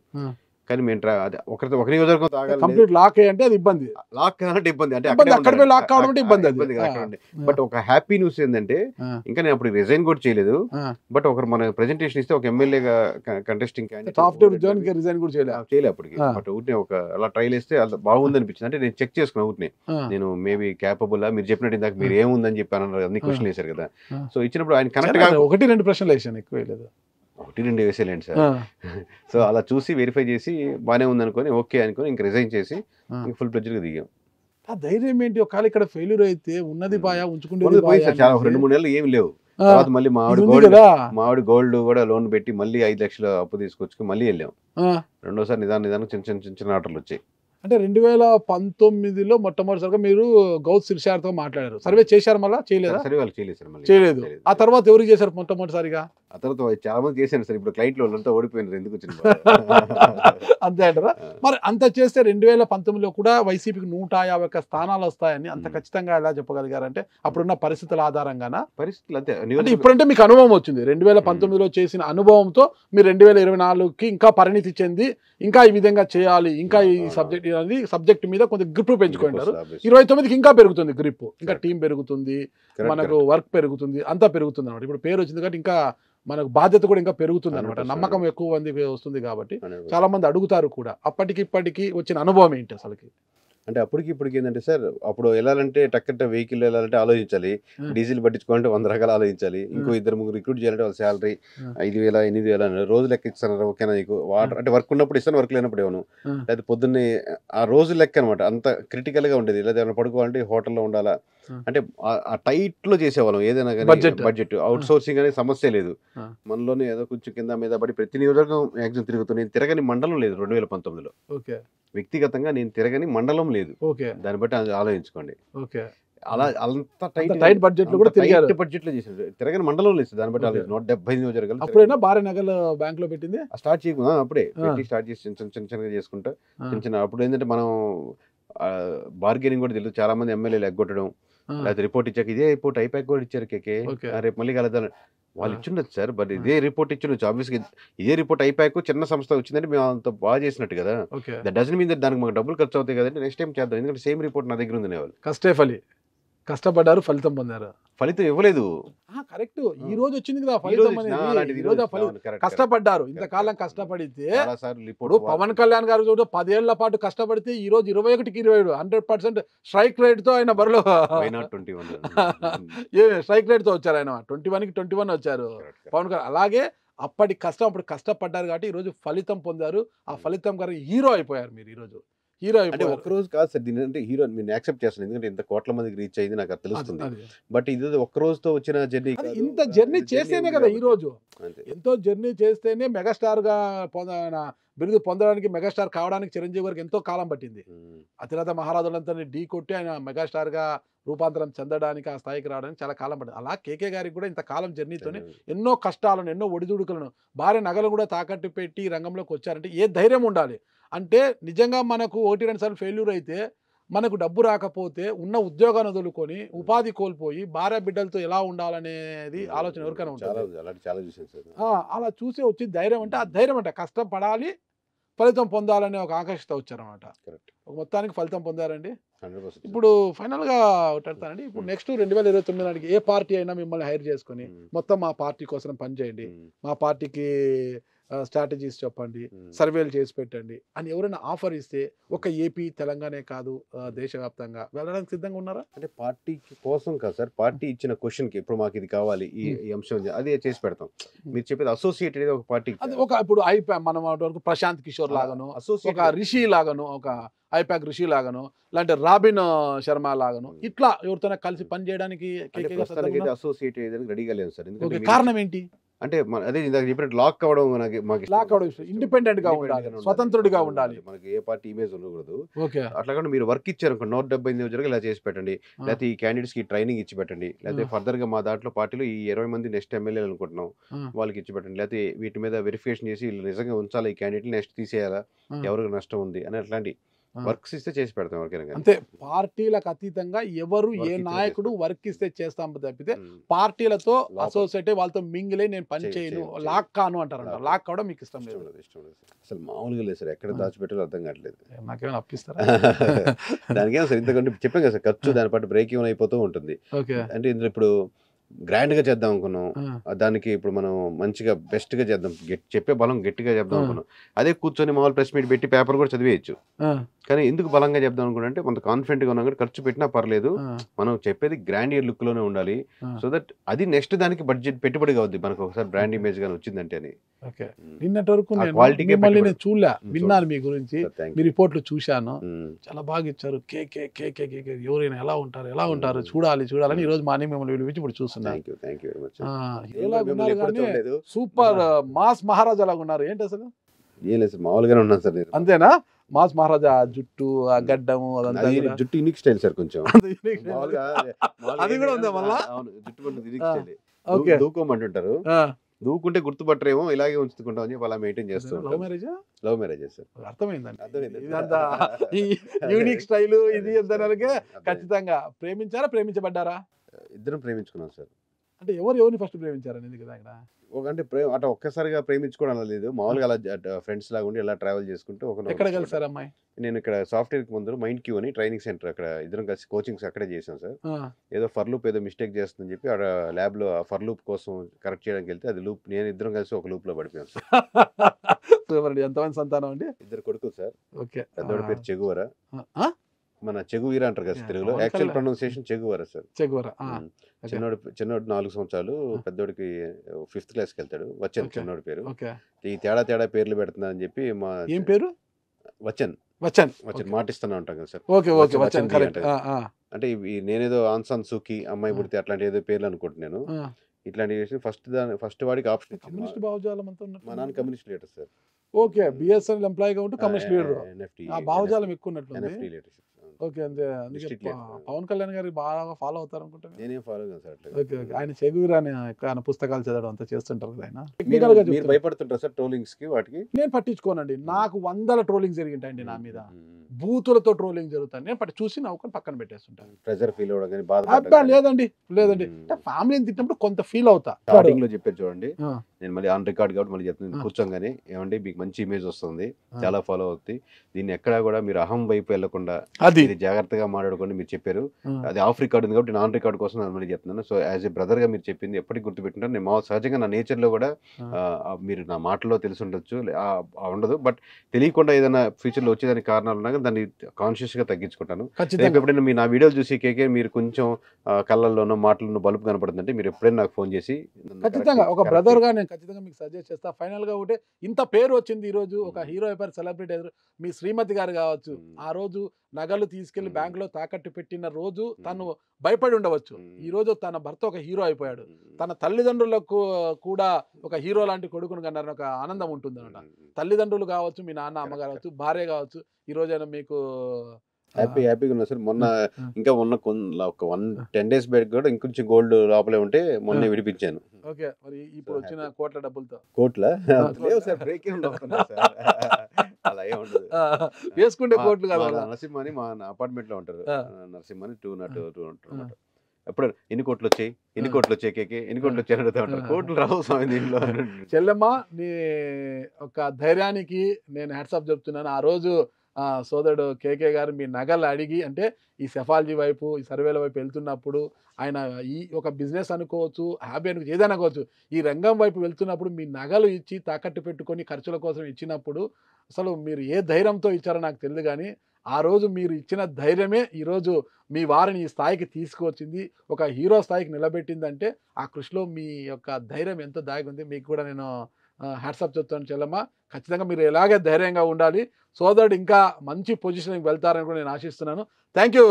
కానీ మేము ఒక నియోజకవర్గం కంప్లీట్ లాక్ అంటే అది ఇబ్బంది, లాక్ అంటే ఇబ్బంది, అంటే లాక్ కావడం అంటే ఇబ్బంది. బట్ ఒక హ్యాపీ న్యూస్ ఏంటంటే ఇంకా నేను అప్పుడు రిజైన్ కూడా చేయలేదు, బట్ ఒకరు మన ప్రెజెంటేషన్ ఇస్తే ఒక ఎమ్మెల్యేగా కంటెస్టింగ్ రిజైన్ కూడా చేయలేదు అప్పటికి. బట్ ఊరినే ఒక అలా ట్రైల్ వేస్తే బాగుంది అనిపించింది. అంటే నేను చెక్ చేసుకున్నా ఊరినే, నేను మేబీ క్యాపబుల్ మీరు చెప్పినట్టు ఇందాక మీరు ఏముందని చెప్పి అన్నారు, అన్ని క్వశ్చన్ వేశారు కదా. సో ఇచ్చినప్పుడు ఆయన కరెక్ట్ గా 1-2 ప్రశ్నలు వేసాను, ఎక్కువ లేదు, 1-2 వేసేలేండి సార్. సో అలా చూసి వెరిఫై చేసి బాగానే ఉంది అనుకొని ఓకే అనుకొని ఇంక రిజైన్ చేసి ఫుల్ ప్రెజర్గా దిగాం. ఆ ధైర్యం ఏంటి? ఒకవేళ ఇక్కడ ఫెయిల్యూర్ అయితే ఉన్నది బాయా ఉంచుకుంటే చాలా 2-3 నెలలు ఏమి లేవు. తర్వాత మళ్ళీ మావిడి గోల్డ్ కూడా లోన్ పెట్టి మళ్ళీ 5 లక్షలు అప్పు తీసుకొచ్చుకుని మళ్ళీ వెళ్ళాం. రెండోసారి నిదానం చిన్న ఆర్డర్లు వచ్చాయి. అంటే 2019లో మొట్టమొదటిసారిగా మీరు గౌతు శిరీషతో మాట్లాడారు, సర్వే చేశారు, మళ్ళీ చేయలేదా? చేయలేదు. ఆ తర్వాత ఎవరికి చేశారు మొట్టమొదటిసారిగా? ఆ తర్వాత చాలా మంది చేశాను సార్. ఇప్పుడు క్లయింట్లు వాళ్ళంతా ఓడిపోయినారు, ఎందుకు వచ్చింది అంతే అంటారా? మరి అంత చేస్తే 2019లో కూడా వైసీపీకి 151 స్థానాలు వస్తాయని అంత ఖచ్చితంగా ఎలా చెప్పగలిగారంటే అప్పుడున్న పరిస్థితుల ఆధారంగానా? పరిస్థితులు అంతే. అంటే ఇప్పుడంటే మీకు అనుభవం వచ్చింది, 2019లో చేసిన అనుభవంతో మీరు 2024కి ఇంకా పరిణితి చెంది ఇంకా ఈ విధంగా చేయాలి, ఇంకా ఈ సబ్జెక్ట్ మీద కొంచెం గ్రిప్ పెంచుకుంటారు. 29కి ఇంకా పెరుగుతుంది గ్రిప్, ఇంకా టీం పెరుగుతుంది, మనకు వర్క్ పెరుగుతుంది, అంతా పెరుగుతుంది అనమాట. ఇప్పుడు పేరు వచ్చింది కాబట్టి ఇంకా మనకు బాధ్యత కూడా ఇంకా పెరుగుతుంది అనమాట, నమ్మకం ఎక్కువ మందికి వస్తుంది కాబట్టి చాలా మంది అడుగుతారు కూడా. అప్పటికి ఇప్పటికి వచ్చిన అనుభవం ఏంటి అసలుకి? అంటే అప్పటికి ఇప్పటికి ఏంటంటే సార్, అప్పుడు వెళ్ళాలంటే టక్కట వెహికల్ వెళ్ళాలంటే ఆలోచించాలి. డీజిల్ పట్టించుకోవాలంటే 100 రకాలు ఆలోచించాలి. ఇంకో ఇద్దరు ముగ్గురు రిక్రూట్ చేయాలంటే వాళ్ళ శాలరీ 5,000 8,000 అని రోజు లెక్క ఇస్తున్నారు. ఓకేనా నీకు వాటర్ అంటే వర్క్ ఉన్నప్పుడు ఇస్తాను, వర్క్ లేనప్పుడు ఇవ్వను. లేదా పొద్దున్నే ఆ రోజు లెక్క అనమాట. అంత క్రిటికల్ గా ఉండేది. లేదా ఏమైనా పడుకోవాలంటే హోటల్లో ఉండాలా అంటే ఆ టైట్ లో చేసేవాళ్ళం ఏదైనా కానీ. బడ్జెట్ అవుట్ సోర్సింగ్ అనే సమస్య లేదు. మనలోనే ఏదో కొంచెం కింద మీద పడి ప్రతి నియోజకవర్గం మ్యాక్సిమం తిరుగుతాను. నేను తిరగని మండలం లేదు 2019లో. వ్యక్తిగతంగా నేను తిరగని మండలం లేదు. దాన్ని బట్టి ఆలోచించుకోండి. అలా అంత టైట్ బడ్జెట్ లో కూడా తిరిగారు. బడ్జెట్ లో చేశారు. తిరగని మండలం లేదు. దాన్ని బట్టి 170 నియోజకవర్గాలు. అప్పుడైనా భారీ నగలు బ్యాంక్ లో పెట్టింది స్టార్ట్ చేయకుండా అప్పుడే పెట్టి స్టార్ట్ చేసి చిన్నగా చేసుకుంటా చిన్న. అప్పుడు ఏంటంటే మనం బార్గెనింగ్ కూడా తెలియదు. చాలా మంది ఎమ్మెల్యేలు ఎగ్గొట్టడం, లేదా రిపోర్ట్ ఇచ్చాక ఇదే రిపోర్ట్ అయిపోయాక కూడా ఇచ్చారు కేకే రేపు మళ్ళీ కలుద్దాం వాళ్ళు ఇచ్చిండొచ్చు సార్. బట్ ఇదే రిపోర్ట్ ఇచ్చిండొచ్చు. ఆబ్వియస్గా ఇదే రిపోర్ట్ అయిపోయాక చిన్న సంస్థ వచ్చిందంటే మేము అంత బాగా చేసినట్టు కదా. దట్ డజన్ మీన్ దానికి మాకు డబ్బులు ఖర్చు అవుతాయి కదంటే నెక్స్ట్ టైం చేద్దాం. ఎందుకంటే సేమ్ రిపోర్ట్ నా దగ్గర ఉంది. వాళ్ళు కష్టపడ్డారు, ఫలితం పొందారు. ఫలితం ఇవ్వలేదు. కరెక్ట్. ఈ రోజు వచ్చింది కదా ఫలితం అనేది. కష్టపడ్డారు, ఇంతకాలం కష్టపడితే. ఇప్పుడు పవన్ కళ్యాణ్ గారు చూడు 10 ఏళ్ల పాటు కష్టపడితే ఈ రోజు 21కి 27 100% స్ట్రైక్ రేట్ తో ఆయన బరిలో స్ట్రైక్ రేట్ తో వచ్చారు. ఆయన 21కి 21 వచ్చారు పవన్ కళ్యాణ్. అలాగే అప్పటి కష్టం, అప్పుడు కష్టపడ్డారు కాబట్టి ఈ రోజు ఫలితం పొందారు. ఆ ఫలితం గారు హీరో అయిపోయారు. మీరు ఈ రోజు హీరో అంటే ఒక రోజు కాదు సార్. దీని అంటే హీరో నేను యాక్సెప్ట్ చేస్తాను. ఎందుకంటే ఇంత కోట్ల మందికి రీచ్ అయింది నాకు తెలుస్తుంది. బట్ ఇది ఒక్క రోజుతో వచ్చిన జర్నీ. ఇంత జర్నీ చేస్తేనే కదా ఈ రోజు. ఎంతో జర్నీ చేస్తేనే మెగాస్టార్ గా బిరుదు పొందడానికి, మెగాస్టార్ కావడానికి చిరంజీవి గారికి ఎంతో కాలం పట్టింది. అతిరథ మహారాజులంతా ఢీ కొట్టి ఆయన మెగాస్టార్ గా రూపాంతరం చెందడానికి, ఆ స్థాయికి రావడానికి చాలా కాలం పట్టింది. అలా కేకే గారికి కూడా ఇంత కాలం జర్నీతోనే ఎన్నో కష్టాలను, ఎన్నో ఒడిదుడుకులను, భారీ నగలు కూడా తాకట్టు పెట్టి రంగంలోకి వచ్చారంటే ఏ ధైర్యం ఉండాలి. అంటే నిజంగా మనకు 1-2 సార్లు ఫెయిల్యూర్ అయితే, మనకు డబ్బు రాకపోతే, ఉన్న ఉద్యోగాన్ని వదులుకొని ఉపాధి కోల్పోయి భార్య బిడ్డలతో ఎలా ఉండాలనేది ఆలోచన ఎవరికైనా ఉంటుంది. అలా చూసే వచ్చి ధైర్యం అంటే, ఆ ధైర్యం అంటే కష్టపడాలి, ఫలితం పొందాలనే ఒక ఆకాంక్షతో వచ్చారనమాట. మొత్తానికి ఫలితం పొందారండి. ఇప్పుడు ఫైనల్ గా ఒకటానండి. ఇప్పుడు నెక్స్ట్ 2029 నాటికి ఏ పార్టీ అయినా మిమ్మల్ని హైర్ చేసుకొని మొత్తం మా పార్టీ కోసం పనిచేయండి, మా పార్టీకి స్ట్రాటజీస్ చెప్పండి, సర్వేలు చేసి పెట్టండి అని ఎవరైనా ఆఫర్ ఇస్తే, ఒక ఏపీ తెలంగాణ కాదు దేశవ్యాప్తంగా వెళ్ళడానికి సిద్ధంగా ఉన్నారా? అంటే పార్టీ కోసం కాదు సార్. పార్టీ ఇచ్చిన క్వశ్చన్ కి ఇప్పుడు మాకు ఇది కావాలి, ఈ అంశం అదే చేసి పెడతాం. మీరు చెప్పేది అసోసియేట్ అనేది ఒక పార్టీ. ఒక ఇప్పుడు మనం వరకు ప్రశాంత్ కిషోర్ లాగాను, ఒక రిషి లాగాను, ఒక ఐపాక్ రిషి లాగాను, లేదంటే రాబిన్ శర్మ లాగాను, ఇట్లా ఎవరితోనే కలిసి పని చేయడానికి అసోసియేట్ రెడీగా లేదు సార్. ఎందుకంటే కారణం ఏంటి అంటే అదే ఇందాక చెప్పినట్టు లాక్ అవ్వడం ఇండిపెండెంట్ గా ఉండాలి, స్వతంత్రుడిగా ఉండాలి, మనకి ఏ పార్టీ ఇమేజ్ ఉండకూడదు. అట్లా కూడా మీరు వర్క్ ఇచ్చారు 170 నియోజకవర్గాలు ఇలా చేసి పెట్టండి, లేకపోతే ఈ క్యాండిడేట్స్ కి ట్రైనింగ్ ఇచ్చి పెట్టండి, లేకపోతే ఫర్దర్ గా మా దాంట్లో పార్టీలో ఈ 20 మంది నెక్స్ట్ ఎమ్మెల్యేలు అనుకుంటున్నాం వాళ్ళకి ఇచ్చి పెట్టండి, లేకపోతే వీటి మీద వెరిఫికేషన్ చేసి వీళ్ళు నిజంగా ఉంచాలి, ఈ క్యాండిడేట్ నెక్స్ట్ తీసేయాలా, ఎవరికి నష్టం ఉంది అని అట్లాంటి వర్క్స్ ఇస్తే చేసి పెడతాం. అంతే. పార్టీలకు అతీతంగా ఎవరు ఏ నాయకుడు వర్క్ ఇస్తే చేస్తాం తప్పితే పార్టీలతో అసోసియేట్ వాళ్ళతో మింగిలే నేను పని చేయను, లాక్ కాను అంటారంట. లాక్ కావడం మీకు ఇష్టం లేదు. అసలు మామూలుగా లేదు సార్. ఎక్కడ దాచిపెట్టాలో అర్థం కావట్లేదు. నాకేమైనా అప్పిస్తారా? దానికేమో సార్ ఇంతకంటే చెప్పాం కదా సార్, ఖర్చు దాని పాటు బ్రేక్ ఈవెన్ అయిపోతూ ఉంటుంది. అంటే ఇందులో ఇప్పుడు గ్రాండ్ గా చేద్దాం అనుకున్నాం, దానికి ఇప్పుడు మనం మంచిగా బెస్ట్ గా చేద్దాం, చెప్పే బలం గట్టిగా చెప్దాం అనుకున్నాం. అదే కూర్చొని మామూలు ప్రెస్ మీట్ పెట్టి పేపర్ కూడా చదివేయచ్చు. కానీ ఎందుకు బలంగా చెప్దాం అనుకుంటే కొంత కాన్ఫిడెంట్ గా ఉన్నాం కూడా ఖర్చు పెట్టినా పర్లేదు, మనం చెప్పేది గ్రాండ్ ఇయర్ లుక్ లోనే ఉండాలి. సో దట్ అది నెక్స్ట్ దానికి బడ్జెట్ పెట్టుబడిగా అవుద్ది మనకు ఒకసారి బ్రాండ్ ఇమేజ్ గానీ వచ్చిందంటే అని. నిన్నటి వరకు చూడలే, విన్నాను మీ గురించి, మీ రిపోర్ట్లు చూశాను, చాలా బాగా ఇచ్చారు. ఎవరైనా ఎలా ఉంటారు చూడాలని ఈ రోజు మార్నింగ్ మిమ్మల్ని పిలిపించి ఇప్పుడు చూస్తున్నాను. సూపర్ మాస్ మహారాజా లాగా ఉన్నారు. ఏంటి అసలు? ఏం లేదు, మామూలుగానే ఉన్నాను సార్. అంతేనా? మాస్ మహారాజా జుట్టు, ఆ గడ్డము, అదంతా జుట్టు యూనిక్ స్టైల్ సార్. కొంచెం అది కూడా ఉందా మళ్ళా? జుట్టు దూకోమంటుంటారు, దూకుంటే గుర్తుపట్టరేమో, ఇలాగే ఉంచుకుంటాం అని చెప్పి అలా మెయింటైన్ చేస్తాం. Love marriage sir. అర్థమైందండి. యూనిక్ స్టైల్ ఇది అంతకే. ఖచ్చితంగా ప్రేమించారా, ప్రేమించబడ్డారా? ఇద్దరం ప్రేమించుకున్నాం సార్. అంటే ఎవరిని ఫస్ట్ ప్రేమించారనేది కదా ఇక్కడ. అంటే అట్లా ఒక్కసారిగా ప్రేమించుకోవడం లేదు, మామూలుగా అలా ఫ్రెండ్స్ లాగా ఉండి ఎలా ట్రావెల్ చేసుకుంటూ. ఎక్కడ కలిసారు అమ్మాయి? నేను ఇక్కడ సాఫ్ట్వేర్ కి ముందు మైండ్ క్యూ అని ట్రైనింగ్ సెంటర్, అక్కడ ఇద్దరం కలిసి కోచింగ్స్ అక్కడే చేసాం సార్. ఏదో ఫర్ లూప్ ఏదో మిస్టేక్ చేస్తుందని చెప్పి అక్కడ ల్యాబ్ లో ఫర్ లూప్ కోసం కరెక్ట్ చేయడానికి వెళ్తే అది లూప్ నేను ఇద్దరం కలిసి ఒక లూప్ లో పడిపోయాం సార్. ఎంతమంది సంతానం అండి? 2 కొడుకులు సార్. ఓకే. పెద్దోడి పేరు చెగువరా, మన చెగువీర అంటారు కదా తెలుగులో, Pawan actual Kalyan. Pronunciation Che Guevara sir. Che Guevara చిన్నోడు 4 సంవత్సరాలు, పెద్దోడికి 5th క్లాస్కి వెళ్తాడు. వచ్చన్ ఓకే. చిన్నోడి పేరు. ఓకే. ఈ తేడా పేర్లు పెడుతున్నా అని చెప్పి మా ఏం పేరు? వచ్చన్ వచ్చన్. మాటిస్తానే ఉంటాం కదా సార్. ఓకే ఓకే వచ్చన్ వచ్చన్ బి కరెక్ట్. అంటది. అంటే నేనేదో ఆన్సాన్ సూకి అమ్మాయి పుడితే అట్లాంటి ఏదో పేర్లు అనుకుంటున్నాను. ఇట్లాంటివి చేసి ఫస్ట్ వాడికి ఆప్షన్ ఇచ్చింది. కమ్యూనిస్ట్ భావజాలం అంతా మా నాన్న communist leader sir. Okay. BSNL ఎంప్లాయీగా ఉంటూ కమ్యూనిస్ట్ లీడర్. ఆ భావజాలం ఎక్కువ ఉన్నట్లుంది. NFT leader. ఓకే. అంతే. అందుకే డిస్ట్రిక్ట్ లీడర్. పవన్ కళ్యాణ్ గారికి బాగా ఫాలో అవుతారు అనుకుంటా. నేనేం ఫాలో కాదు సార్ అట్లా. Okay okay. ఆయన చెగురు అని ఆయన పుస్తకాలు చదవడం అంతా చేస్తుంటారు కదా ఆయన. మీరు టెక్నికల్ గా మీరు చెప్తారు. భయపడుతుంటారు సార్ ట్రోలింగ్స్ కి వాటికి? నేను పట్టించుకోనండి. నాకు 100 ట్రోలింగ్ జరిగింటాయండి నా మీద. బూతులతో ట్రోలింగ్ జరుగుతాయి. నేను చూసి నవ్వుకొని పక్కన పెట్టేస్తుంటాను. ప్రెజర్ ఫీల్ అవ్వడం కానీ అబ్బా లేదండి లేదండి. ఫ్యామిలీని తిట్టినప్పుడు కొంత ఫీల్ అవుతా. స్టార్టింగ్ లో చెప్పారు చూడండి, ఆ. నేను మళ్ళీ ఆన్ రికార్డ్ కాబట్టి మళ్ళీ చెప్తున్నాను. కూర్చోగానే ఏమండి మీకు మంచి ఇమేజ్ వస్తుంది, చాలా ఫాలో అవుతుంది, దీన్ని ఎక్కడా కూడా మీరు అహం వైపు వెళ్లకుండా అది ఇది జాగ్రత్తగా మాట్లాడుకోండి మీరు చెప్పారు. ఆ. అది ఆఫ్ రికార్డ్ ఉంది కాబట్టి నాన్ రికార్డ్ కోసం నేను మళ్ళీ చెప్తున్నాను. సో యాజ్ ఏ బ్రదర్ గా మీరు చెప్పింది ఎప్పటికీ గుర్తుపెట్టినారు. నేను సహజంగా నా నేచర్ లో కూడా మీరు నా మాటల్లో తెలిసి ఉండొచ్చు ఉండదు, బట్ తెలియకుండా ఏదైనా ఫ్యూచర్ లో వచ్చేదానికి కారణాలు ఉన్నా దాన్ని కాన్షియస్ గా తగ్గించుకుంటాను. ఖచ్చితంగా. రేపు ఎప్పుడైనా నా వీడియోలు చూసి కేకే మీరు కొంచెం కళ్ళల్లోనో మాటల్లోనో బలుపు కనపడుతుందంటే మీరు ఎప్పుడైనా నాకు ఫోన్ చేసి ఖచ్చితంగా ఒక బ్రదర్ గా నేను ఖచ్చితంగా మీకు సజెస్ట్ చేస్తా. ఫైనల్ గా ఒకటే, ఇంత పేరు వచ్చింది ఈ రోజు, ఒక హీరో అయిపోయారు, సెలబ్రిటీ అయ్యారు. మీ శ్రీమతి గారు కావచ్చు, ఆ రోజు నగలు తీసుకెళ్లి బ్యాంకులో తాకట్టు పెట్టిన రోజు తను భయపడి ఉండవచ్చు. ఈ రోజు తన భర్త ఒక హీరో అయిపోయాడు. తన తల్లిదండ్రులకు కూడా ఒక హీరో లాంటి కొడుకును కన్నారని ఒక ఆనందం ఉంటుంది అనమాట. తల్లిదండ్రులు కావచ్చు, మీ నాన్న అమ్మగారు కావచ్చు, భార్య కావచ్చు, ఈ రోజైనా మీకు హ్యాపీగా ఉన్నా సార్. మొన్న ఇంకా ఒక 10 days బ్యాక్ కూడా ఇంకొంచెం గోల్డ్ లోపలే ఉంటే మొన్న విడిపించాను. ఓకే. మరి ఇప్పుడు వచ్చిన కోట్ల డబ్బులతో కోట్ల లేవు సార్, బ్రేకింగ్ అలా ఏం ఉండదు. వేసుకుంటే కోట్లు కాదు. నరసింహ అని మా అపార్ట్మెంట్ లో ఉంటారు. నరసింహ అని 202 ఉంటారు. ఎప్పుడు ఎన్ని కోట్లు వచ్చాయి కేకే, ఎన్ని కోట్లు వచ్చాయి అడుగుతా ఉంటారు. కోట్లు రావు స్వామి దీంట్లో. చెల్లెమ్మ, నీ ఒక ధైర్యానికి నేను హ్యాట్సాప్ చెప్తున్నాను. ఆ రోజు సోదరుడు కేకే గారు మీ నగలు అడిగి, అంటే ఈ సెఫాలజీ వైపు, ఈ సర్వేల వైపు వెళ్తున్నప్పుడు, ఆయన ఈ ఒక బిజినెస్ అనుకోవచ్చు, హ్యాపీ అనుకోవచ్చు, ఏదైనా అనుకోవచ్చు, ఈ రంగం వైపు వెళ్తున్నప్పుడు మీ నగలు ఇచ్చి తాకట్టు పెట్టుకొని ఖర్చుల కోసం ఇచ్చినప్పుడు అసలు మీరు ఏ ధైర్యంతో ఇచ్చారో నాకు తెలియదు, కానీ ఆ రోజు మీరు ఇచ్చిన ధైర్యమే ఈరోజు మీ వారిని ఈ స్థాయికి తీసుకువచ్చింది, ఒక హీరో స్థాయికి నిలబెట్టిందంటే ఆ కృషిలో మీ యొక్క ధైర్యం ఎంతో దాగి ఉంది. మీకు కూడా నేను హ్యాట్సాప్ చెప్తాను చెల్లమ్మ. ఖచ్చితంగా మీరు ఎలాగే ధైర్యంగా ఉండాలి. సోదరుడు ఇంకా మంచి పొజిషన్కి వెళ్తారని కూడా నేను ఆశిస్తున్నాను. థ్యాంక్ యూ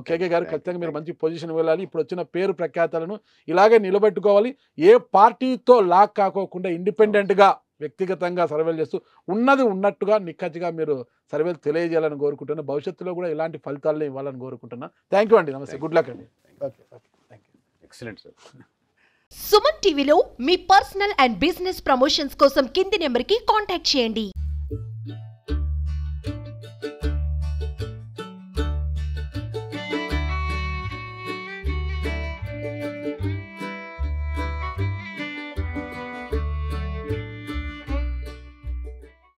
కేకే గారు. ఖచ్చితంగా మీరు మంచి పొజిషన్ వెళ్ళాలి. ఇప్పుడు వచ్చిన పేరు ప్రఖ్యాతలను ఇలాగే నిలబెట్టుకోవాలి. ఏ పార్టీతో లాక్ కాకోకుండా ఇండిపెండెంట్గా వ్యక్తిగతంగా సర్వేలు చేస్తూ ఉన్నది ఉన్నట్టుగా నిక్కచ్చిగా మీరు సర్వేలు తెలియజేయాలని కోరుకుంటున్నాను. భవిష్యత్తులో కూడా ఇలాంటి ఫలితాలను ఇవ్వాలని కోరుకుంటున్నాను. థ్యాంక్ యూ అండి. నమస్తే. గుడ్ లక్ అండి. Okay okay. Thank you. Excellent sir. Suman టీవీలో మీ పర్సనల్ అండ్ బిజినెస్ ప్రమోషన్స్ కోసం కింది నెంబర్కి కాంటాక్ట్ చేయండి.